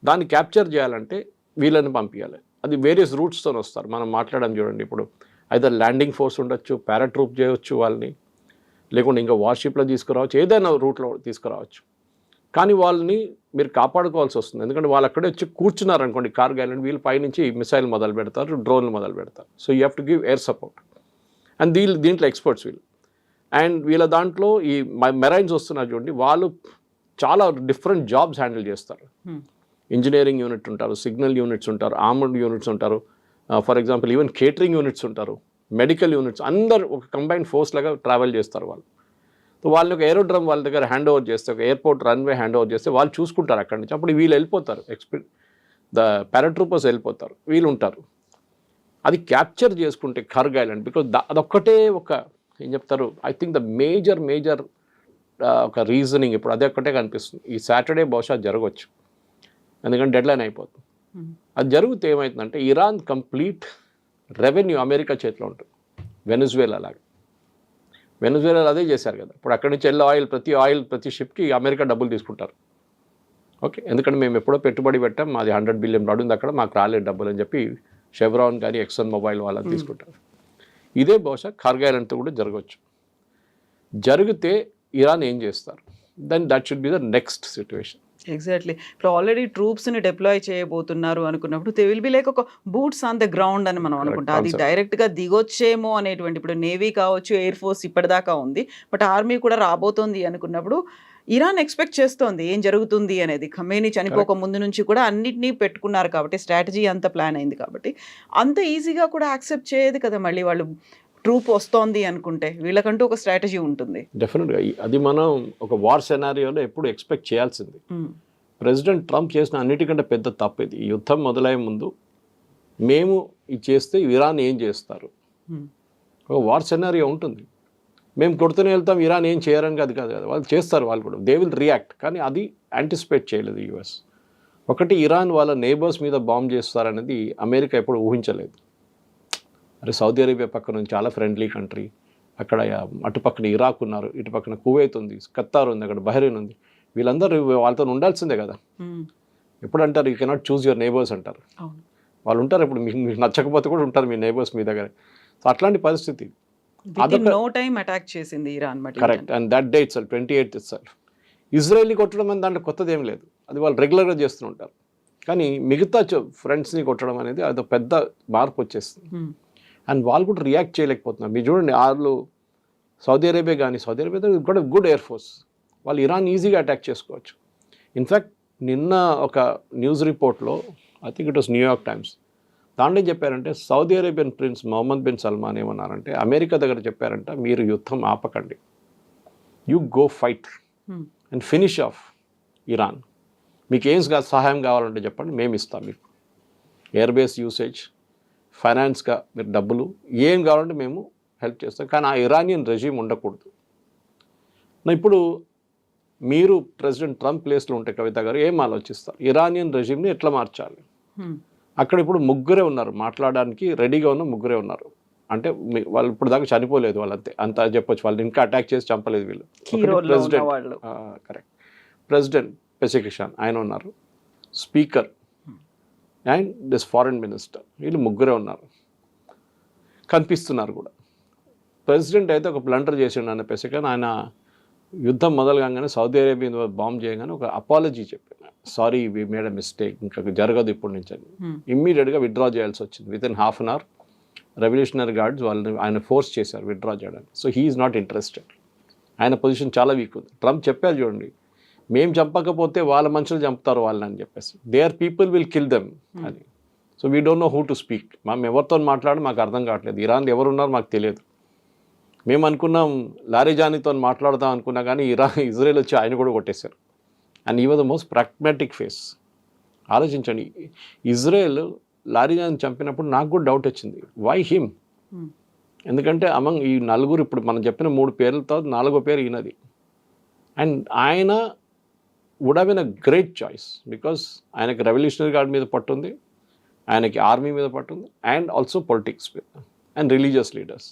దాన్ని క్యాప్చర్ చేయాలంటే వీళ్ళని పంపించాలి. అది వేరియస్ రూట్స్తో వస్తారు. మనం మాట్లాడడం చూడండి, ఇప్పుడు అయితే ల్యాండింగ్ ఫోర్స్ ఉండొచ్చు, పారాట్రూప్ చేయవచ్చు వాళ్ళని, లేకుంటే ఇంకా వార్షిప్లో తీసుకురావచ్చు, ఏదైనా రూట్లో తీసుకురావచ్చు. కానీ వాళ్ళని మీరు కాపాడుకోవాల్సి వస్తుంది, ఎందుకంటే వాళ్ళు అక్కడే వచ్చి కూర్చున్నారు అనుకోండి కార్గ్ ఐలాండ్, వీళ్ళు పైనుంచి మిసైల్ మొదలు పెడతారు, డ్రోన్లు మొదలు పెడతారు. So you have to give air support. And దీంట్లో ఎక్స్పర్ట్స్ వీళ్ళు. అండ్ వీళ్ళ దాంట్లో ఈ మెరైన్స్ వస్తున్నారు చూడండి, వాళ్ళు చాలా డిఫరెంట్ జాబ్స్ హ్యాండిల్ చేస్తారు. ఇంజనీరింగ్ యూనిట్ ఉంటారు, సిగ్నల్ యూనిట్స్ ఉంటారు, ఆర్మర్డ్ యూనిట్స్ ఉంటారు, for example even catering units ఉంటారు, మెడికల్ యూనిట్స్, అందరు ఒక కంబైన్డ్ ఫోర్స్ లాగా ట్రావెల్ చేస్తారు వాళ్ళు. సో వాళ్ళని ఒక ఏరోడ్రమ్ వాళ్ళ దగ్గర హ్యాండ్ ఓవర్ చేస్తే, ఒక ఎయిర్పోర్ట్ రన్వే హ్యాండ్ ఓవర్ చేస్తే వాళ్ళు చూసుకుంటారు అక్కడి నుంచి. అప్పుడు వీళ్ళు వెళ్ళిపోతారు, ద పారాట్రూపర్స్ వెళ్ళిపోతారు, వీళ్ళు ఉంటారు. అది క్యాప్చర్ చేసుకుంటే కార్గ్ ఐలాండ్, బికాజ్ అదొక్కటే ఒక ఏం చెప్తారు, ఐ థింక్ ద మేజర్ ఒక రీజనింగ్ ఇప్పుడు అదే ఒక్కటే కనిపిస్తుంది. ఈ సాటర్డే బహుశా జరగవచ్చు, ఎందుకంటే డెడ్లైన్ అయిపోతుంది. అది జరిగితే ఏమవుతుందంటే ఇరాన్ కంప్లీట్ రెవెన్యూ అమెరికా చేతిలో ఉంటుంది. వెనుజువేలా లాగా, వెనుజువేలా అదే చేశారు కదా. ఇప్పుడు అక్కడి నుంచి వెళ్ళే ప్రతి షిప్కి అమెరికా డబ్బులు తీసుకుంటారు. ఓకే, ఎందుకంటే మేము ఎప్పుడో పెట్టుబడి పెట్టాం, మాది $100 బిలియన్ ఉంది అక్కడ, మాకు రాలేదు డబ్బులు అని చెప్పి షెవ్రాన్ కానీ ఎక్సన్ మొబైల్ వాళ్ళని తీసుకుంటారు. ఇదే బహుశా కార్గిల్ అంతా కూడా జరగవచ్చు. జరిగితే ఇరాన్ ఏం చేస్తారు, then that should be the next situation. Exactly. ఇప్పుడు ఆల్రెడీ ట్రూప్స్ని డిప్లాయ్ చేయబోతున్నారు అనుకున్నప్పుడు దే విల్ బి లైక్ ఒక బూట్స్ ఆన్ ద గ్రౌండ్ అని మనం అనుకుంటాం. అది డైరెక్ట్గా దిగొచ్చేమో అనేటువంటి, ఇప్పుడు నేవీ కావచ్చు, ఎయిర్ ఫోర్స్ ఇప్పటిదాకా ఉంది, బట్ ఆర్మీ కూడా రాబోతోంది అనుకున్నప్పుడు ఇరాన్ ఎక్స్పెక్ట్ చేస్తోంది ఏం జరుగుతుంది అనేది. ఖమేనీ చనిపోక ముందు నుంచి కూడా అన్నిటినీ పెట్టుకున్నారు కాబట్టి, స్ట్రాటజీ అంత ప్లాన్ అయింది కాబట్టి అంత ఈజీగా కూడా యాక్సెప్ట్ చేయదు కదా. మళ్ళీ వాళ్ళు ట్రూప్ వస్తోంది అనుకుంటే వీళ్ళకంటూ ఒక స్ట్రాటజీ ఉంటుంది. డెఫినెట్గా అది మనం ఒక వార్ సెనారియోలో ఎప్పుడు ఎక్స్పెక్ట్ చేయాల్సింది. ప్రెసిడెంట్ ట్రంప్ చేసిన అన్నిటికంటే పెద్ద తప్పు ఇది. ఈ యుద్ధం మొదలయ్యే ముందు మేము ఇది చేస్తే ఇరాన్ ఏం చేస్తారు, ఒక వార్ సెనారియో ఉంటుంది. మేము కొడుతూనే వెళ్తాం, ఇరాన్ ఏం చేయరని కాదు కదా, వాళ్ళు చేస్తారు, వాళ్ళు కూడా దే విల్ రియాక్ట్. కానీ అది యాంటిసిపేట్ చేయలేదు యూఎస్. ఒకటి, ఇరాన్ వాళ్ళ నేబర్స్ మీద బాంబ్ చేస్తారనేది అమెరికా ఎప్పుడు ఊహించలేదు. అరే సౌదీ అరేబియా పక్కన చాలా ఫ్రెండ్లీ కంట్రీ, అక్కడ అటుపక్కన ఇరాక్ ఉన్నారు, ఇటు పక్కన కువైత్ ఉంది, ఖత్తార్ ఉంది, అక్కడ బహ్రెయిన్ ఉంది, వీళ్ళందరూ వాళ్ళతో ఉండాల్సిందే కదా. ఎప్పుడు అంటారు you cannot choose your neighbours అంటారు. వాళ్ళు ఉంటారు, ఇప్పుడు మీకు నచ్చకపోతే కూడా ఉంటారు మీ నేబర్స్ మీ దగ్గర. సో అట్లాంటి పరిస్థితి. నో టైం అటాక్ చేసింది Iran. Correct. And that day itself 28 itself ఇజ్రాయెల్ని కొట్టడం అని దాంట్లో కొత్తది ఏం లేదు, అది వాళ్ళు రెగ్యులర్గా చేస్తూ ఉంటారు. కానీ మిగతా ఫ్రెండ్స్ని కొట్టడం అనేది అది పెద్ద మార్పు వచ్చేస్తుంది. అండ్ వాళ్ళు కూడా రియాక్ట్ చేయలేకపోతున్నారు. మీరు చూడండి, వాళ్ళు సౌదీ అరేబియా కూడా గుడ్ ఎయిర్ ఫోర్స్, వాళ్ళు ఇరాన్ ఈజీగా అటాక్ చేసుకోవచ్చు. ఇన్ఫ్యాక్ట్ నిన్న ఒక న్యూస్ రిపోర్ట్లో, I think it was New York Times, దాంట్లో ఏం చెప్పారంటే Saudi Arabian prince Mohammed bin Salman ఏమన్నారంటే అమెరికా దగ్గర చెప్పారంట, మీరు యుద్ధం ఆపకండి, you go fight and finish off Iran. మీకు ఏం సహాయం కావాలంటే చెప్పండి, మేము ఇస్తాం మీకు ఎయిర్ బేస్ యూసేజ్, ఫైనాన్స్గా మీరు డబ్బులు ఏం కావాలంటే మేము హెల్ప్ చేస్తాం, కానీ ఆ ఇరానియన్ రెజీమ్ ఉండకూడదు. ఇప్పుడు మీరు ప్రెసిడెంట్ ట్రంప్ ప్లేస్లో ఉంటే కవిత గారు ఏం ఆలోచిస్తారు, ఇరానియన్ రెజీమ్ని ఎట్లా మార్చాలి? అక్కడ ఇప్పుడు ముగ్గురే ఉన్నారు, మాట్లాడడానికి రెడీగా ఉన్న ముగ్గురే ఉన్నారు. అంటే వాళ్ళు ఇప్పుడు దాకా చనిపోలేదు, వాళ్ళంతే అంత చెప్పొచ్చు, వాళ్ళు ఇంకా అటాక్ చేసి చంపలేదు వీళ్ళు. ప్రెసిడెంట్ కరెక్ట్, ప్రెసిడెంట్ పెసికిషాన్ ఆయన ఉన్నారు, speaker and this foreign minister, వీళ్ళు ముగ్గురే ఉన్నారు, కనిపిస్తున్నారు కూడా. ప్రెసిడెంట్ అయితే ఒక బ్లండర్ చేసిండు అన్న పెసికిషాన్, ఆయన యుద్ధం మొదలు కాగానే సౌదీ అరేబియా బాంబ్ చేయగానే ఒక అపాలజీ చెప్పాను, sorry we made a mistake, ఇంకా జరగదు ఇప్పటి నుంచి అని. ఇమ్మీడియట్గా విత్డ్రా చేయాల్సి వచ్చింది. Within ½ an hour revolutionary guards వాళ్ళని ఆయన ఫోర్స్ చేశారు విత్డ్రా చేయడానికి. So he is not interested, ఆయన పొజిషన్ చాలా వీక్ ఉంది. ట్రంప్ చెప్పారు చూడండి, మేము చంపకపోతే వాళ్ళ మనుషులు చంపుతారు వాళ్ళని అని చెప్పేసి, there people will kill them అని. So we don't know who to speak, మేము ఎవరితో మాట్లాడి మాకు అర్థం కావట్లేదు, ఇరాన్ ఎవరున్నారో మాకు తెలియదు. మేము అనుకున్నాం లారిజానీతో మాట్లాడదాం అనుకున్నా, కానీ ఇజ్రాయెల్ వచ్చి ఆయన కూడా కొట్టేశారు. And he was the most pragmatic face. ఆలోచించండి, ఇజ్రాయెల్ లారిజాని చంపినప్పుడు నాకు కూడా డౌట్ వచ్చింది, వై హిమ్? ఎందుకంటే అమంగ్ ఈ నలుగురు, ఇప్పుడు మనం చెప్పిన 3 పేర్లతో 4వ పేరు ఈయనది. అండ్ ఆయన would have been a great choice, because ఆయనకి రెవల్యూషనరీ గార్డ్ మీద పట్టుంది, ఆయనకి ఆర్మీ మీద పట్టుంది, అండ్ ఆల్సో పొలిటిక్స్ మీద అండ్ రిలీజియస్ లీడర్స్.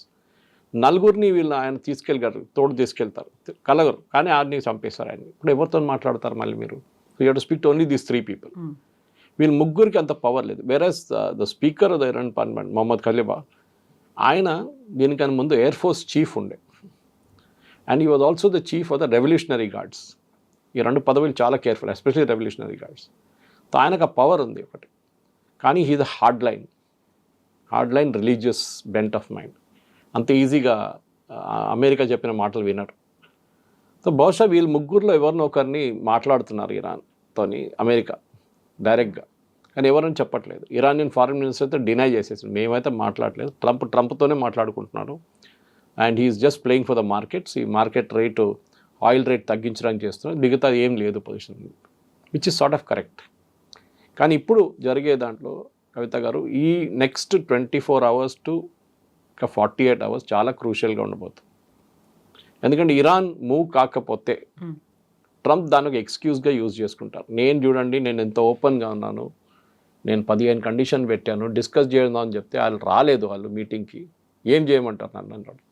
నలుగురిని వీళ్ళు ఆయన తీసుకెళ్తారు, కలగరు, కానీ ఆర్ని చంపేస్తారు ఆయన. ఇప్పుడు ఎవరితో మాట్లాడతారు మళ్ళీ మీరు? You have to speak to only these 3 people. వీళ్ళు ముగ్గురికి అంత పవర్ లేదు. Whereas the speaker of the Iran parliament Mohammad Khalifa, ఆయన దీనికన్నా ముందు ఎయిర్ ఫోర్స్ చీఫ్ ఉండే, and he was also the chief of the revolutionary guards. ఈ 2 పదవులు చాలా careful, especially revolutionary guards. So ఆయనకు ఆ పవర్ ఉంది ఒకటి, కానీ he the hard line religious bent of mind. అంత ఈజీగా అమెరికా చెప్పిన మాటలు వినరు. సో బహుశా వీళ్ళు ముగ్గురులో ఎవరినో ఒకరిని మాట్లాడుతున్నారు ఇరాన్తోని అమెరికా డైరెక్ట్గా, కానీ ఎవరని చెప్పట్లేదు. ఇరానియన్ ఫారెన్ మినిస్టర్ అయితే డినై చేసేసారు, మేమైతే మాట్లాడలేదు, ట్రంప్తోనే మాట్లాడుకుంటున్నాడు, and he is just playing for the markets. ఈ మార్కెట్ రేటు, ఆయిల్ రేట్ తగ్గించడానికి చేస్తున్నారు, మిగతా ఏం లేదు position, which is sort of correct. కానీ ఇప్పుడు జరిగే దాంట్లో కవిత గారు, ఈ నెక్స్ట్ 24 hours to 48 hours చాలా క్రూషియల్గా ఉండబోతుంది. ఎందుకంటే ఇరాన్ మూవ్ కాకపోతే Hmm. ట్రంప్ దానికి ఎక్స్క్యూజ్గా యూజ్ చేసుకుంటారు. నేను చూడండి, నేను ఎంత ఓపెన్గా ఉన్నాను, నేను 15 కండిషన్ పెట్టాను, డిస్కస్ చేద్దాం అని చెప్తే వాళ్ళు రాలేదు, వాళ్ళు మీటింగ్కి ఏం చేయమంటారు నన్ను అన్నాడు.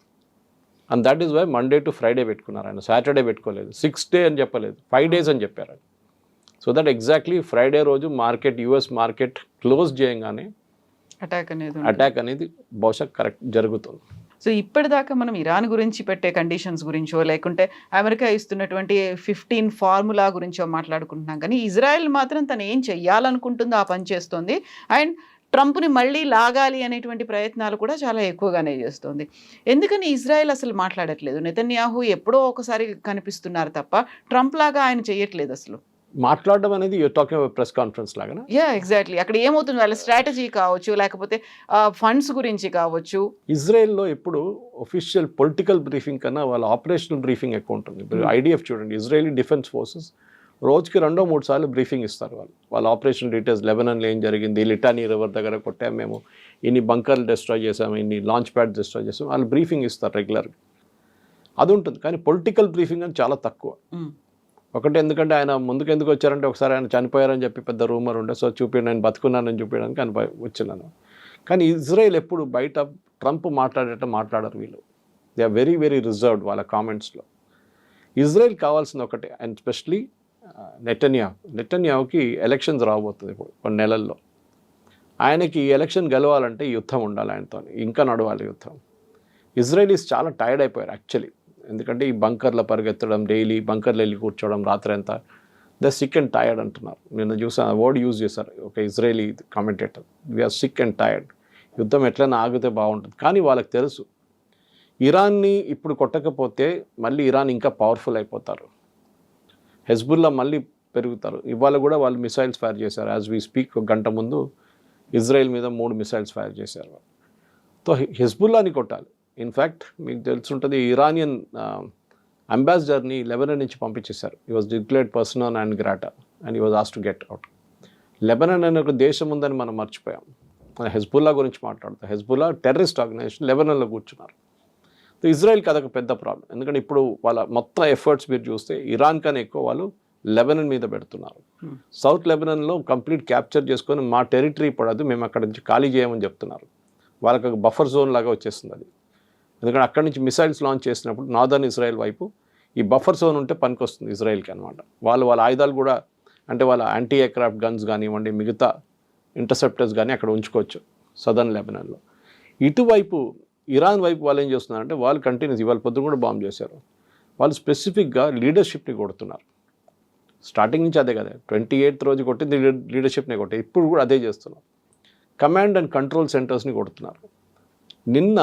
And that is why Monday to Friday పెట్టుకున్నారు ఆయన, సాటర్డే పెట్టుకోలేదు, 6 డే అని చెప్పలేదు, 5 days అని చెప్పారు. సో దట్ ఎగ్జాక్ట్లీ ఫ్రైడే రోజు మార్కెట్, యుఎస్ మార్కెట్ క్లోజ్ చేయగానే అటాక్ అనేది బహుశా కరెక్ట్ జరుగుతుంది. సో ఇప్పటిదాకా మనం ఇరాన్ గురించి పెట్టే కండిషన్స్ గురించో లేకుంటే అమెరికా ఇస్తున్నటువంటి 15 ఫార్ములా గురించో మాట్లాడుకుంటున్నాం, కానీ ఇజ్రాయెల్ మాత్రం తను ఏం చెయ్యాలనుకుంటుందో ఆ పని చేస్తుంది. అండ్ ట్రంప్ని మళ్ళీ లాగాలి అనేటువంటి ప్రయత్నాలు కూడా చాలా ఎక్కువగానే చేస్తుంది. ఎందుకని ఇజ్రాయెల్ అసలు మాట్లాడట్లేదు? నెతన్యాహు ఎప్పుడో ఒకసారి కనిపిస్తున్నారు తప్ప ట్రంప్ లాగా ఆయన చెయ్యట్లేదు అసలు. మాట్లాడడం అనేది యూర్ టాకింగ్ ప్రెస్ కాన్ఫరెన్స్ లాగా. ఎగ్జాక్ట్లీ. అక్కడ ఏమవుతుంది, వాళ్ళ స్ట్రాటజీ కావచ్చు, లేకపోతే ఫండ్స్ గురించి కావచ్చు. ఇజ్రాయెల్లో ఎప్పుడు ఒఫిషియల్ పొలిటికల్ బ్రీఫింగ్ కన్నా వాళ్ళ ఆపరేషనల్ బ్రీఫింగ్ ఎక్కువ ఉంటుంది. ఇప్పుడు ఐడిఎఫ్ చూడండి, ఇజ్రాయలీ డిఫెన్స్ ఫోర్సెస్ రోజుకి 2-3 సార్లు బ్రీఫింగ్ ఇస్తారు. వాళ్ళ ఆపరేషన్ డీటెయిల్స్, లెబనాన్లో ఏం జరిగింది, లిటానీ రివర్ దగ్గర కొట్టాము మేము, ఇన్ని బంకర్లు డిస్ట్రాయ్ చేసాము, ఇన్ని లాంచ్ ప్యాడ్ డిస్ట్రాయ్ చేసాము, వాళ్ళు బ్రీఫింగ్ ఇస్తారు రెగ్యులర్గా. అది ఉంటుంది. కానీ పొలిటికల్ బ్రీఫింగ్ అని చాలా తక్కువ. ఒకటి, ఎందుకంటే ఆయన ముందుకు ఎందుకు వచ్చారంటే ఒకసారి ఆయన చనిపోయారని చెప్పి పెద్ద రూమర్ ఉండే, సో నేను బతుకున్నానని చూపించడానికి ఆయన వచ్చినాను. కానీ ఇజ్రాయెల్ ఎప్పుడు బయట ట్రంప్ మాట్లాడరు వీళ్ళు. They are very very reserved వాళ్ళ కామెంట్స్లో. ఇజ్రాయెల్ కావాల్సింది ఒకటే, అండ్ స్పెషలీ నెటన్యాహుకి ఎలక్షన్స్ రాబోతుంది ఇప్పుడు కొన్ని నెలల్లో. ఆయనకి ఈ ఎలక్షన్ గెలవాలంటే యుద్ధం ఉండాలి ఆయనతో, ఇంకా నడవాలి యుద్ధం. ఇజ్రాయలీస్ చాలా టైర్డ్ అయిపోయారు యాక్చువల్లీ. ఎందుకంటే ఈ బంకర్లో పరిగెత్తడం, డైలీ బంకర్లో వెళ్ళి కూర్చోవడం రాత్రి అంతా, ద సిక్ అండ్ టైర్డ్ అంటున్నారు. నిన్న చూసాను, వర్డ్ యూజ్ చేశారు ఒక Israeli commentator, we are sick and tired, యుద్ధం ఎట్లైనా ఆగితే బాగుంటుంది. కానీ వాళ్ళకి తెలుసు ఇరాన్ని ఇప్పుడు కొట్టకపోతే మళ్ళీ ఇరాన్ ఇంకా పవర్ఫుల్ అయిపోతారు, హెజ్బుల్లా మళ్ళీ పెరుగుతారు. ఇవాళ కూడా వాళ్ళు మిసైల్స్ ఫైర్ చేశారు, యాజ్ వీ స్పీక్. ఒక గంట ముందు ఇజ్రాయెల్ మీద 3 మిసైల్స్ ఫైర్ చేశారు. సో హెజ్బుల్లాని కొట్టాలి. ఇన్ఫ్యాక్ట్ మీకు తెలుసుంటుంది, ఇరానియన్ అంబాసిడర్ని లెబనాన్ నుంచి పంపించేశారు. He was declared person on and grata and he was ask to get out. Lebanon అనే ఒక దేశం ఉందని మనం మర్చిపోయాం. హెజ్బుల్లా గురించి మాట్లాడుతాం. హెజ్బుల్లా టెర్రరిస్ట్ ఆర్గనైజేషన్, లెబనాన్లో కూర్చున్నారు. సో ఇజ్రాయెల్కి అదొక పెద్ద ప్రాబ్లం. ఎందుకంటే ఇప్పుడు వాళ్ళ మొత్తం ఎఫర్ట్స్ మీరు చూస్తే ఇరాన్ కన్నా ఎక్కువ వాళ్ళు లెబనాన్ మీద పెడుతున్నారు. సౌత్ లెబనాన్లో కంప్లీట్ క్యాప్చర్ చేసుకొని మా టెరిటరీ పడదు, మేము అక్కడ నుంచి ఖాళీ చేయమని చెప్తున్నారు. వాళ్ళకి ఒక బఫర్ జోన్ లాగా వచ్చేస్తుంది అది. ఎందుకంటే అక్కడి నుంచి మిసైల్స్ లాంచ్ చేసినప్పుడు నార్దర్న్ ఇజ్రాయెల్ వైపు ఈ బఫర్ జోన్ ఉంటే పనికొస్తుంది ఇజ్రాయెల్కి అనమాట. వాళ్ళ ఆయుధాలు కూడా, అంటే వాళ్ళ యాంటీ ఎయిర్క్రాఫ్ట్ గన్స్ కానివ్వండి, మిగతా ఇంటర్సెప్టర్స్ కానీ అక్కడ ఉంచుకోవచ్చు సదర్న్ లెబనాన్లో. ఇటువైపు ఇరాన్ వైపు వాళ్ళు ఏం చేస్తున్నారంటే, వాళ్ళు కంటిన్యూస్ ఇవాళ పొద్దున కూడా బాంబ్ చేశారు. వాళ్ళు స్పెసిఫిక్గా లీడర్షిప్ని కొడుతున్నారు. స్టార్టింగ్ నుంచి అదే కదా, 28th రోజు కొట్టింది లీడర్షిప్ని కొట్టే, ఇప్పుడు కూడా అదే చేస్తున్నారు. కమాండ్ అండ్ కంట్రోల్ సెంటర్స్ని కొడుతున్నారు. నిన్న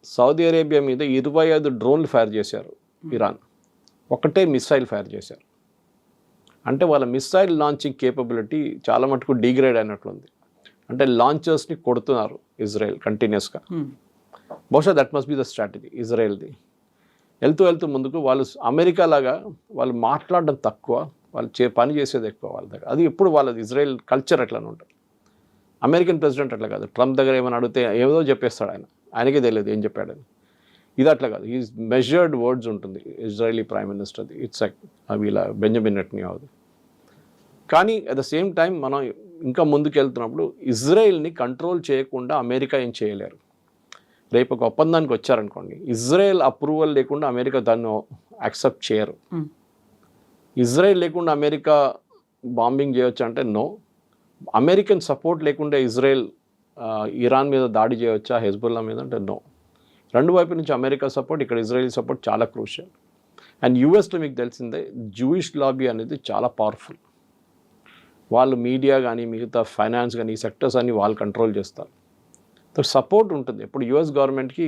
సౌదీ అరేబియా మీద 25 డ్రోన్లు ఫైర్ చేశారు ఇరాన్, ఒకటే మిసైల్ ఫైర్ చేశారు. అంటే వాళ్ళ మిసైల్ లాంచింగ్ కేపబిలిటీ చాలా మటుకు డిగ్రేడ్ అయినట్లుంది. అంటే లాంచర్స్ని కొడుతున్నారు ఇజ్రాయెల్ కంటిన్యూస్గా. బహుశా that must be the strategy ఇజ్రాయెల్ది. వెళ్తూ ముందుకు వాళ్ళు అమెరికా లాగా వాళ్ళు మాట్లాడడం తక్కువ, వాళ్ళు పని చేసేది ఎక్కువ వాళ్ళ దగ్గర. అది ఎప్పుడు వాళ్ళది ఇజ్రాయెల్ కల్చర్ అట్లా ఉంటుంది. అమెరికన్ ప్రెసిడెంట్ అట్లా కాదు, ట్రంప్ దగ్గర ఏమైనా అడిగితే ఏదో చెప్పేస్తాడు ఆయనకే తెలియదు ఏం చెప్పాడని. ఇది అట్లా కాదు, ఈ మెజర్డ్ వర్డ్స్ ఉంటుంది ఇజ్రాయలీ ప్రైమ్ మినిస్టర్ది. ఇట్స్ అవి ఇలా బెంజమిన్ నెతన్యాహుది. కానీ అట్ ద సేమ్ టైం మనం ఇంకా ముందుకు వెళ్తున్నప్పుడు ఇజ్రాయెల్ని కంట్రోల్ చేయకుండా అమెరికా ఏం చేయలేరు. రేపు ఒక ఒప్పందానికి వచ్చారనుకోండి, ఇజ్రాయెల్ అప్రూవల్ లేకుండా అమెరికా దాన్ని యాక్సెప్ట్ చేయరు. ఇజ్రాయెల్ లేకుండా అమెరికా బాంబింగ్ చేయొచ్చు అంటే నో. అమెరికన్ సపోర్ట్ లేకుండా ఇజ్రాయెల్ ఇరాన్ మీద దాడి చేయవచ్చా, హెజ్బుల్లా మీద అంటే నో. రెండు వైపు నుంచి అమెరికా సపోర్ట్, ఇక్కడ ఇజ్రాయెల్ సపోర్ట్ చాలా క్రూషియల్. అండ్ యూఎస్లో మీకు తెలిసిందే జూయిష్ లాబీ అనేది చాలా పవర్ఫుల్. వాళ్ళు మీడియా కానీ మిగతా ఫైనాన్స్ కానీ ఈ సెక్టర్స్ అన్ని వాళ్ళు కంట్రోల్ చేస్తారు. సో సపోర్ట్ ఉంటుంది. ఇప్పుడు యుఎస్ గవర్నమెంట్కి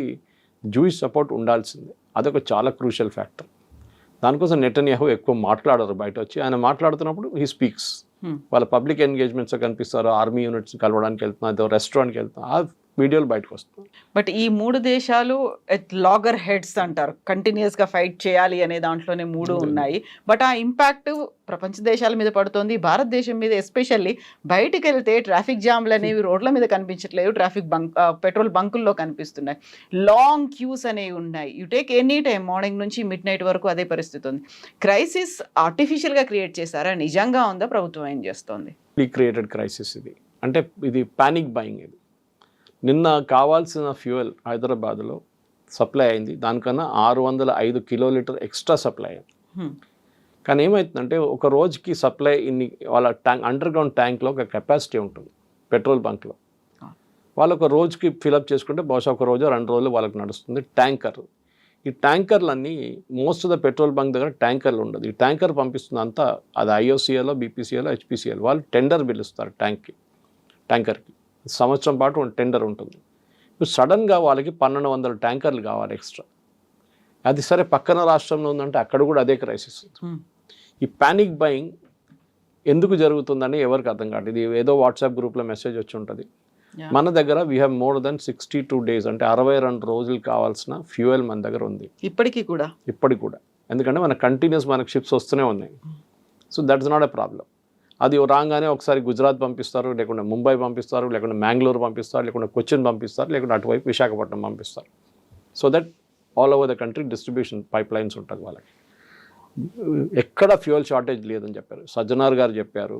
జూయిష్ సపోర్ట్ ఉండాల్సిందే, అదొక చాలా క్రూషియల్ ఫ్యాక్టర్. దానికోసం నెతన్యాహు ఎక్కువ మాట్లాడరు, బయట వచ్చి ఆయన మాట్లాడుతున్నప్పుడు హీ స్పీక్స్. వాళ్ళ పబ్లిక్ ఎంగేజ్మెంట్స్ కనిపిస్తారు, ఆర్మీ యూనిట్స్ కలవడానికి వెళ్తున్నారు, రెస్టారెంట్కి వెళ్తున్నారు, వీడియోలు బయటకు వస్తున్నాయి. బట్ ఈ 3 దేశాలు లాగర్ హెడ్స్ అంటారు, కంటిన్యూస్గా ఫైట్ చేయాలి అనే దాంట్లోనే 3 ఉన్నాయి. బట్ ఆ ఇంపాక్ట్ ప్రపంచ దేశాల మీద పడుతుంది, భారతదేశం మీద ఎస్పెషల్లీ. బయటికి వెళ్తే ట్రాఫిక్ జామ్లు అనేవి రోడ్ల మీద కనిపించట్లేదు, పెట్రోల్ బంకుల్లో కనిపిస్తున్నాయి, లాంగ్ క్యూస్ అనేవి ఉన్నాయి. You take any time, morning నుంచి మిడ్ నైట్ వరకు అదే పరిస్థితి ఉంది. క్రైసిస్ ఆర్టిఫిషియల్గా క్రియేట్ చేశారా, నిజంగా ఉందా, ప్రభుత్వం ఏం చేస్తోంది? క్రియేటెడ్ క్రైసిస్ ఇది, అంటే ఇది పానిక్ బయింగ్. ఇది నిన్న కావాల్సిన ఫ్యూయల్ హైదరాబాద్లో సప్లై అయింది, దానికన్నా 605 కిలోలీటర్ ఎక్స్ట్రా సప్లై అయింది. కానీ ఏమవుతుందంటే ఒక రోజుకి సప్లై ఇన్ని, వాళ్ళ ట్యాంక్ అండర్ గ్రౌండ్ ట్యాంక్లో ఒక కెపాసిటీ ఉంటుంది పెట్రోల్ బంక్లో. వాళ్ళు ఒక రోజుకి ఫిలప్ చేసుకుంటే బహుశా ఒక రోజు 2 రోజులు వాళ్ళకి నడుస్తుంది ట్యాంకర్. ఈ ట్యాంకర్లన్నీ most of the petrol bunk దగ్గర ట్యాంకర్లు ఉండదు. ఈ ట్యాంకర్ పంపిస్తుంది అంతా, అది ఐఓసీఎల్లో, బీపీసీఎల్లో, హెచ్పీసీఎల్, వాళ్ళు టెండర్ పిలుస్తారు ట్యాంకర్కి. సంవత్సరం పాటు టెండర్ ఉంటుంది. ఇప్పుడు సడన్గా వాళ్ళకి 1200 ట్యాంకర్లు కావాలి ఎక్స్ట్రా. అది సరే పక్కన రాష్ట్రంలో ఉందంటే అక్కడ కూడా అదే క్రైసిస్. ఈ పానిక్ బయింగ్ ఎందుకు జరుగుతుందని ఎవరికి అర్థం కాదు. ఇది ఏదో వాట్సాప్ గ్రూప్లో మెసేజ్ వచ్చి ఉంటుంది. మన దగ్గర we have more than 62 days, అంటే 62 రోజులు కావాల్సిన ఫ్యూయల్ మన దగ్గర ఉంది ఇప్పటికి కూడా. ఎందుకంటే మన కంటిన్యూస్ మనకు షిప్స్ వస్తూనే ఉన్నాయి. So that is not a problem. అది రాగానే ఒకసారి గుజరాత్ పంపిస్తారు, లేకుంటే ముంబై పంపిస్తారు, లేకుంటే మ్యాంగ్లూరు పంపిస్తారు, లేకుంటే కొచ్చిన్ పంపిస్తారు, లేకుంటే అటువైపు విశాఖపట్నం పంపిస్తారు. So that all over the country distribution pipe lines ఉంటుంది వాళ్ళకి. ఎక్కడ ఫ్యూయల్ షార్టేజ్ లేదని చెప్పారు. సజ్జనార్ గారు చెప్పారు,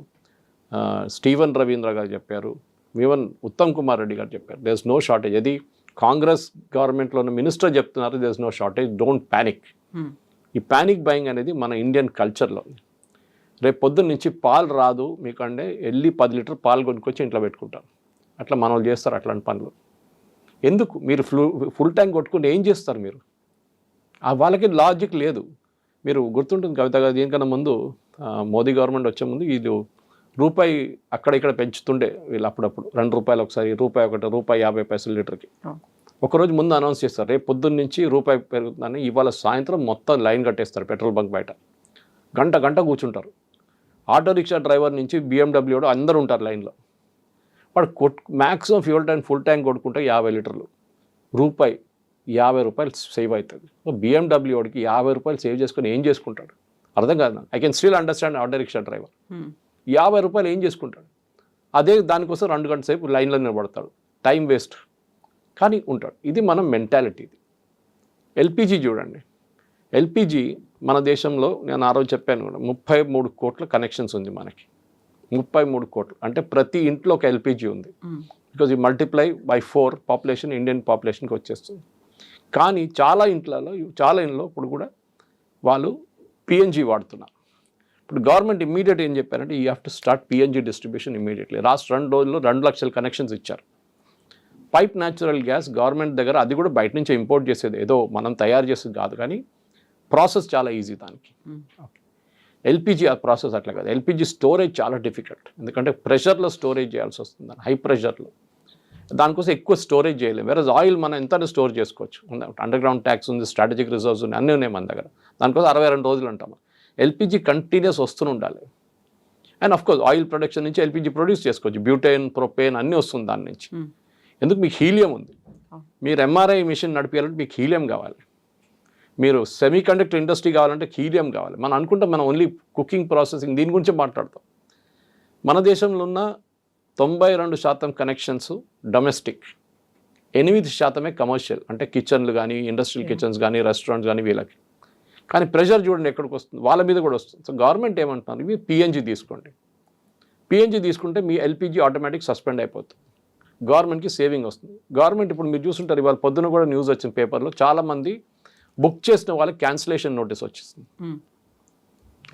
స్టీవెన్ రవీంద్ర గారు చెప్పారు, ఈవెన్ ఉత్తమ్ కుమార్ రెడ్డి గారు చెప్పారు, దేర్ ఇస్ నో షార్టేజ్. అది కాంగ్రెస్ గవర్నమెంట్లో ఉన్న మినిస్టర్ చెప్తున్నారు, there is no shortage, don't panic. ఈ ప్యానిక్ బయింగ్ అనేది మన ఇండియన్ కల్చర్లో. రేపు పొద్దున్న నుంచి పాలు రాదు మీకంటే వెళ్ళి 10 లీటర్ పాలు కొనుక్కొచ్చి ఇంట్లో పెట్టుకుంటారు. అట్లా మన వాళ్ళు చేస్తారు అట్లాంటి పనులు. ఎందుకు మీరు ఫుల్ ట్యాంక్ కొట్టుకుంటే ఏం చేస్తారు మీరు? వాళ్ళకి లాజిక్ లేదు. మీరు గుర్తుంటుంది కవిత గారు, దీనికన్నా ముందు మోదీ గవర్నమెంట్ వచ్చే ముందు వీళ్ళు రూపాయి అక్కడ ఇక్కడ పెంచుతుండే వీళ్ళు అప్పుడప్పుడు. ₹2 ఒకసారి, ₹1, ₹1.50 లీటర్కి. ఒకరోజు ముందు అనౌన్స్ చేస్తారు, రేపు పొద్దున్న నుంచి రూపాయి పెరుగుతుందని. ఇవాళ సాయంత్రం మొత్తం లైన్ కట్టేస్తారు పెట్రోల్ బంక్ బయట. గంట కూర్చుంటారు. ఆటో రిక్షా డ్రైవర్ నుంచి BMW అందరూ ఉంటారు లైన్లో. వాడు maximum fuel tank full tank కొట్టుకుంటే 50 లీటర్లు, ₹50 సేవ్ అవుతుంది. BMWకి ₹50 సేవ్ చేసుకొని ఏం చేసుకుంటాడు అర్థం కాదు నాకు. I can still understand auto rickshaw driver. ₹50 ఏం చేసుకుంటాడు? అదే దానికోసం 2 గంటల సేపు లైన్లో నిలబడతాడు, టైం వేస్ట్, కానీ ఉంటాడు. ఇది మన మెంటాలిటీ. ఇది ఎల్పిజి చూడండి. ఎల్పిజి మన దేశంలో నేను ఆ రోజు చెప్పాను కూడా 33 కోట్ల కనెక్షన్స్ ఉంది మనకి. 33 కోట్లు అంటే ప్రతి ఇంట్లో ఒక ఎల్పిజి ఉంది. బికాజ్ ఈ మల్టిప్లై బై 4 పాపులేషన్ ఇండియన్ పాపులేషన్కి వచ్చేస్తుంది. కానీ చాలా ఇంట్లో ఇప్పుడు కూడా వాళ్ళు పిఎన్జి వాడుతున్నారు. ఇప్పుడు గవర్నమెంట్ ఇమ్మీడియట్ ఏం చెప్పారంటే you have to start PNG distribution immediately. Last 2 రోజుల్లో 2 లక్షల కనెక్షన్స్ ఇచ్చారు. పైప్ న్యాచురల్ గ్యాస్ గవర్నమెంట్ దగ్గర, అది కూడా బయట నుంచి ఇంపోర్ట్ చేసేది, ఏదో మనం తయారు చేసేది కాదు, కానీ ప్రాసెస్ చాలా ఈజీ దానికి. ఎల్పిజి ఆ ప్రాసెస్ అట్లా కాదు. ఎల్పిజి స్టోరేజ్ చాలా డిఫికల్ట్, ఎందుకంటే ప్రెషర్లో స్టోరేజ్ చేయాల్సి వస్తుంది, హై ప్రెషర్లో. దానికోసం ఎక్కువ స్టోరేజ్ చేయలేము. వేరే ఆయిల్ మనం ఎంత స్టోర్ చేసుకోవచ్చు, అండర్ గ్రౌండ్ ట్యాక్స్ ఉంది, స్ట్రాటజిక్ రిజర్వ్స్ ఉన్నాయి, అన్నీ ఉన్నాయి మన దగ్గర. దానికోసం 62 రోజులు అంటాము. ఎల్పిజి కంటిన్యూస్ వస్తూనే ఉండాలి. And of course oil production నుంచి ఎల్పిజి ప్రొడ్యూస్ చేసుకోవచ్చు, బ్యూటేన్, ప్రొపేన్ అన్నీ వస్తుంది దాని నుంచి. ఎందుకు? మీకు హీలియం ఉంది. మీరు ఎంఆర్ఐ మిషన్ నడిపించాలంటే మీకు హీలియం కావాలి. మీరు సెమీ కండక్టర్ ఇండస్ట్రీ కావాలంటే హీలియం కావాలి. మనం అనుకుంటాం మనం ఓన్లీ కుకింగ్, ప్రాసెసింగ్ దీని గురించి మాట్లాడతాం. మన దేశంలో ఉన్న 92% కనెక్షన్స్ డొమెస్టిక్, 8% కమర్షియల్, అంటే కిచెన్లు కానీ, ఇండస్ట్రియల్ కిచెన్స్ కానీ, రెస్టారెంట్స్ కానీ వీళ్ళకి. కానీ ప్రెషర్ చూడండి ఎక్కడికి వస్తుంది, వాళ్ళ మీద కూడా వస్తుంది. సో గవర్నమెంట్ ఏమంటున్నారు, ఇవి పిఎన్జి తీసుకోండి. పిఎన్జి తీసుకుంటే మీ ఎల్పిజి ఆటోమేటిక్ సస్పెండ్ అయిపోతుంది, గవర్నమెంట్కి సేవింగ్ వస్తుంది. గవర్నమెంట్ ఇప్పుడు మీరు చూస్తుంటారు, ఇవాళ పొద్దున కూడా న్యూస్ వచ్చింది పేపర్లో, చాలామంది బుక్ చేసిన వాళ్ళకి క్యాన్సిలేషన్ నోటీస్ వచ్చేసింది.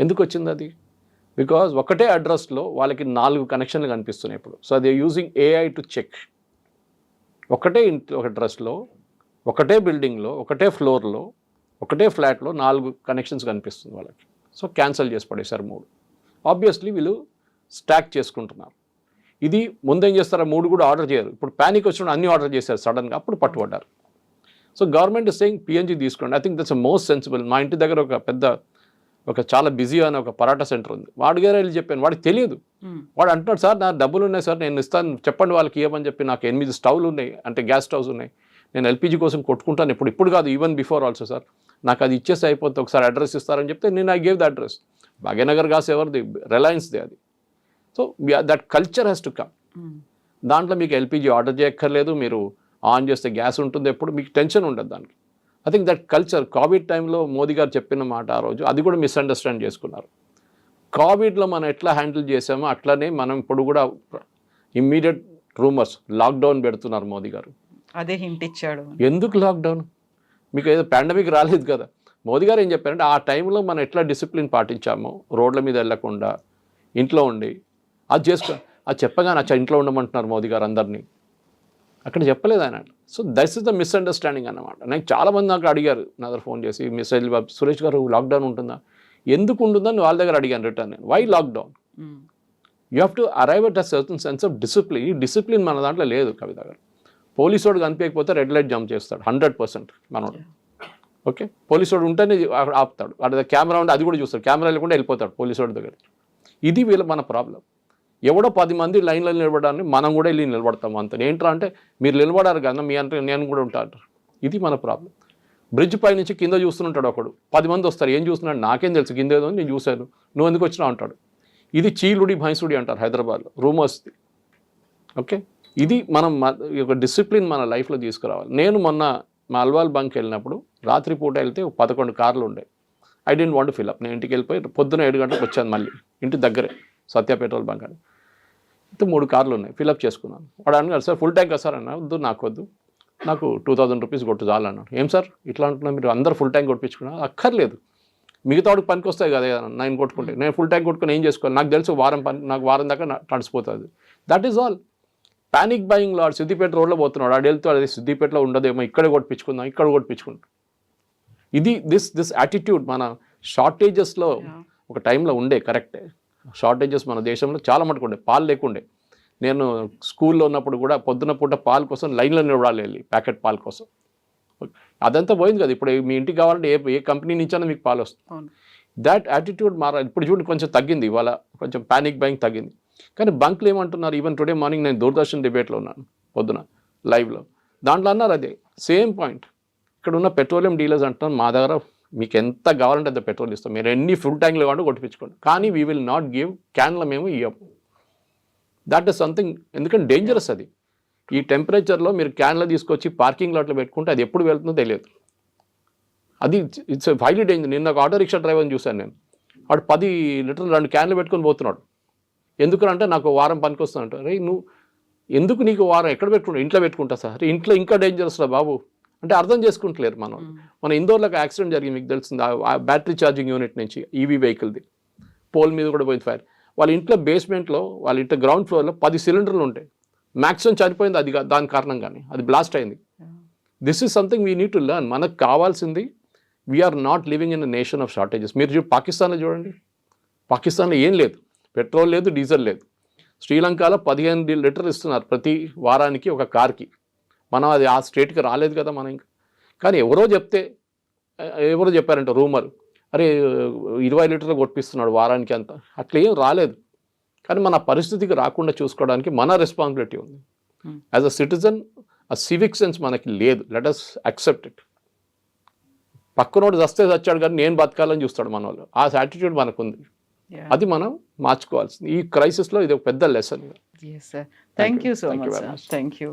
ఎందుకు వచ్చింది అది? బికాజ్ ఒకటే అడ్రస్లో వాళ్ళకి 4 కనెక్షన్లు కనిపిస్తున్నాయి ఇప్పుడు. So they using AI to check. ఒకటే ఇంట్లో, ఒక అడ్రస్లో, ఒకటే బిల్డింగ్లో, ఒకటే ఫ్లోర్లో, ఒకటే ఫ్లాట్లో 4 కనెక్షన్స్ కనిపిస్తుంది వాళ్ళకి. సో క్యాన్సిల్ చేసి పడేశారు 3. ఆబ్వియస్లీ వీళ్ళు స్టాక్ చేసుకుంటున్నారు. ఇది ముందేం చేస్తారా, 3 కూడా ఆర్డర్ చేయరు. ఇప్పుడు ప్యానిక్ వచ్చినప్పుడు అన్ని ఆర్డర్ చేశారు సడన్గా, అప్పుడు పట్టుబడ్డారు. So government is saying PNG తీసుకోండి. I think that's most sensible. మా ఇంటి దగ్గర ఒక పెద్ద ఒక చాలా బిజీ అనే ఒక పరాటా సెంటర్ ఉంది, వాడి గారు వెళ్ళి చెప్పాను, వాడికి తెలియదు. వాడు అంటున్నాడు, సార్ నా డబ్బులు ఉన్నాయి సార్, నేను ఇస్తాను, చెప్పండి వాళ్ళకి ఇవ్వమని చెప్పి, నాకు 8 స్టవ్లు ఉన్నాయి, అంటే గ్యాస్ స్టవ్స్ ఉన్నాయి, నేను ఎల్పిజి కోసం కొట్టుకుంటాను, ఇప్పుడు కాదు, ఈవెన్ బిఫోర్ ఆల్సో సార్, నాకు అది ఇచ్చేసి అయిపోతుంది, ఒకసారి అడ్రస్ ఇస్తారని చెప్తే నేను I gave the address. Bhagyanagar gas ఎవరిది? రిలయన్స్ది అది. So that culture has to come. దాంట్లో మీకు ఎల్పిజి ఆర్డర్ చేయక్కర్లేదు, మీరు ఆన్ చేస్తే గ్యాస్ ఉంటుంది, ఎప్పుడు మీకు టెన్షన్ ఉండదు దానికి. I think that culture Covid టైంలో మోదీ గారు చెప్పిన మాట ఆ రోజు, అది కూడా మిస్అండర్స్టాండ్ చేసుకున్నారు. కోవిడ్లో మనం ఎట్లా హ్యాండిల్ చేసామో అట్లనే మనం ఇప్పుడు కూడా ఇమ్మీడియట్ రూమర్స్ లాక్డౌన్ పెడుతున్నారు మోదీ గారు. అదే హింట్ ఇచ్చాడు. ఎందుకు లాక్డౌన్? మీకు ఏదో పాండమిక్ రాలేదు కదా. మోదీ గారు ఏం చెప్పారంటే, ఆ టైంలో మనం ఎట్లా డిసిప్లిన్ పాటించామో, రోడ్ల మీద వెళ్ళకుండా ఇంట్లో ఉండి అది చేసుకో, అది చెప్పగానే ఇంట్లో ఉండమంటున్నారు మోదీ గారు అందరినీ, అక్కడ చెప్పలేదు ఆయన. So that's is the misunderstanding అన్నమాట. నాకు చాలామంది నాకు అడిగారు, నా దగ్గర ఫోన్ చేసి, మెసేజ్ సురేష్ గారు లాక్డౌన్ ఉంటుందా, ఎందుకు ఉంటుందని వాళ్ళ దగ్గర అడిగాను రిటర్న్ నేను. Why lockdown? You have to arrive at a certain sense of discipline. ఈ డిసిప్లిన్ మన దాంట్లో లేదు కవిత గారు. పోలీసు వాడు కనిపించకపోతే రెడ్ లైట్ జంప్ చేస్తాడు 100% మనోడు. ఓకే, పోలీసు వాడు ఉంటేనే ఆపుతాడు, వాడి కెమెరా ఉంటే అది కూడా చూస్తాడు, కెమెరా లేకుండా వెళ్ళిపోతాడు పోలీసు వాడి దగ్గర. ఇది మన ప్రాబ్లం. ఎవడో 10 మంది లైన్లో నిలబడాలని మనం కూడా వెళ్ళి నిలబడతాం అంత. ఏంట్రా అంటే, మీరు నిలబడారు కదా, మీ అంటే నేను కూడా ఉంటాను. ఇది మన ప్రాబ్లం. బ్రిడ్జ్ పై నుంచి కింద చూస్తుంటాడు ఒకడు, 10 మంది వస్తారు, ఏం చూస్తున్నాడు నాకేం తెలుసు, కింద ఏదో నేను చూశాను, నువ్వు ఎందుకు వచ్చినావు అంటాడు. ఇది చీలుడి భైంసుడి అంటారు హైదరాబాద్లో, రూమర్స్ది. ఓకే, ఇది మనం ఒక డిసిప్లిన్ మన లైఫ్లో తీసుకురావాలి. నేను మొన్న మా అల్వాల్ బంక్ వెళ్ళినప్పుడు రాత్రిపూట వెళ్తే 11 కార్లు ఉండే. I didn't want fill up. నేను ఇంటికి వెళ్ళిపోయి పొద్దున 7 గంటలకు వచ్చాను, మళ్ళీ ఇంటి దగ్గరే సత్య పెట్రోల్ బంక్ అని. 3 కార్లు ఉన్నాయి, ఫిల్అప్ చేసుకున్నాను. వాడు అన్నారు, సార్ ఫుల్ ట్యాంక్ సార్ అన్నా. వద్దు, నాకు వద్దు, నాకు 2000 రూపీస్ కొట్టు చాలు అన్నాడు. ఏం సార్ ఇట్లా అంటున్నా, మీరు అందరూ ఫుల్ ట్యాంక్ కొట్టించుకున్నా? అక్కర్లేదు, మిగతా వాడికి పనికి వస్తాయి కదా నేను కొట్టుకుంటే, నేను ఫుల్ ట్యాంక్ కొట్టుకుని ఏం చేసుకోవాలి, నాకు తెలుసు వారం పని, నాకు వారం దాకా నడిచిపోతుంది. That is all. Panic buying లాడ్ సిద్దిపేట రోడ్లో పోతున్నాడు, ఆడు వెళ్తూ అది సిద్దిపేటలో ఉండదేమో, ఇక్కడే కొట్టించుకుందాం, ఇక్కడ కొట్టించుకుంటాం. ఇది దిస్ యాటిట్యూడ్ మన షార్టేజెస్లో ఒక టైంలో ఉండే. కరెక్టే, షార్టేజెస్ మన దేశంలో చాలా మటుకు ఉండే, పాలు లేకుండే. నేను స్కూల్లో ఉన్నప్పుడు కూడా పొద్దున పూట పాలు కోసం లైన్లో నిలబడాలి, వెళ్ళి ప్యాకెట్ పాల కోసం. అదంతా పోయింది కదా. ఇప్పుడు మీ ఇంటికి కావాలంటే ఏ కంపెనీ నుంచైనా మీకు పాలు వస్తుంది. దాట్ యాటిట్యూడ్ మారాలి. ఇప్పుడు చూడండి, కొంచెం తగ్గింది, ఇవాళ కొంచెం ప్యానిక్ బయింగ్ తగ్గింది. కానీ బంక్లు ఏమంటున్నారు, ఈవెన్ టుడే మార్నింగ్ నేను దూరదర్శన్ డిబేట్లో ఉన్నాను పొద్దున లైవ్లో, దాంట్లో అన్నారు అదే సేమ్ పాయింట్. ఇక్కడ ఉన్న పెట్రోలియం డీలర్స్ అంటున్నారు, మా దగ్గర మీకు ఎంత కావాలంటే అంత పెట్రోల్ ఇస్తాం, మీరు ఎన్ని ఫుల్ ట్యాంక్లు కావాలంటే కొట్టించుకోండి, కానీ వీ విల్ నాట్ గివ్ క్యాన్ల మేము ఇవ్వము. దట్ ఈస్ సంథింగ్, ఎందుకంటే డేంజరస్ అది. ఈ టెంపరేచర్లో మీరు క్యాన్లు తీసుకొచ్చి పార్కింగ్ లాట్లో పెట్టుకుంటే అది ఎప్పుడు వెళ్తుందో తెలియదు. అది ఇట్స్ హైలీ డేంజర్. నిన్న ఒక ఆటో రిక్షా డ్రైవర్ని చూశాను నేను, వాడు 10 లీటర్లు 2 క్యాన్లు పెట్టుకొని పోతున్నాడు. ఎందుకంటే నాకు వారం పనికి వస్తానంట. రే నువ్వు ఎందుకు, నీకు వారం ఎక్కడ పెట్టుకుంటా, ఇంట్లో పెట్టుకుంటా సార్, ఇంట్లో ఇంకా డేంజరస్ రా బాబు అంటే అర్థం చేసుకుంటలేరు. మన ఇందోర్లో యాక్సిడెంట్ జరిగింది, మీకు తెలిసింది, ఆ బ్యాటరీ ఛార్జింగ్ యూనిట్ నుంచి ఈవీ వెహికల్ది, పోల్ మీద కూడా పోయింది ఫైర్. వాళ్ళ ఇంట్లో బేస్మెంట్లో, వాళ్ళ ఇంట్లో గ్రౌండ్ ఫ్లోర్లో 10 సిలిండర్లు ఉంటాయి. మ్యాక్సిమం చనిపోయింది అది దాని కారణంగానే, అది బ్లాస్ట్ అయింది. This is something we need to learn. మనకు కావాల్సింది, we are not living in a nation of shortages. మీరు పాకిస్తాన్లో చూడండి, పాకిస్తాన్లో ఏం లేదు, పెట్రోల్ లేదు, డీజిల్ లేదు. శ్రీలంకలో 15 లీటర్లు ఇస్తున్నారు ప్రతి వారానికి ఒక కార్కి. మనం అది ఆ స్టేట్కి రాలేదు కదా మనం ఇంకా. కానీ ఎవరో చెప్పారంట రూమర్, అరే 20 లీటర్లు కొట్టిస్తున్నాడు వారానికి అంత, అట్లా ఏం రాలేదు. కానీ మన పరిస్థితికి రాకుండా చూసుకోవడానికి మన రెస్పాన్సిబిలిటీ ఉంది. యాజ్ అ సిటిజన్ ఆ సివిక్ సెన్స్ మనకి లేదు. Let us accept it. పక్కనోడు చస్తే చచ్చాడు కానీ నేను బతకాలని చూస్తాడు మన వాళ్ళు. ఆ యాటిట్యూడ్ మనకు ఉంది, అది మనం మార్చుకోవాల్సింది. ఈ క్రైసిస్లో ఇది ఒక పెద్ద lesson. Thank you so much. Thank you.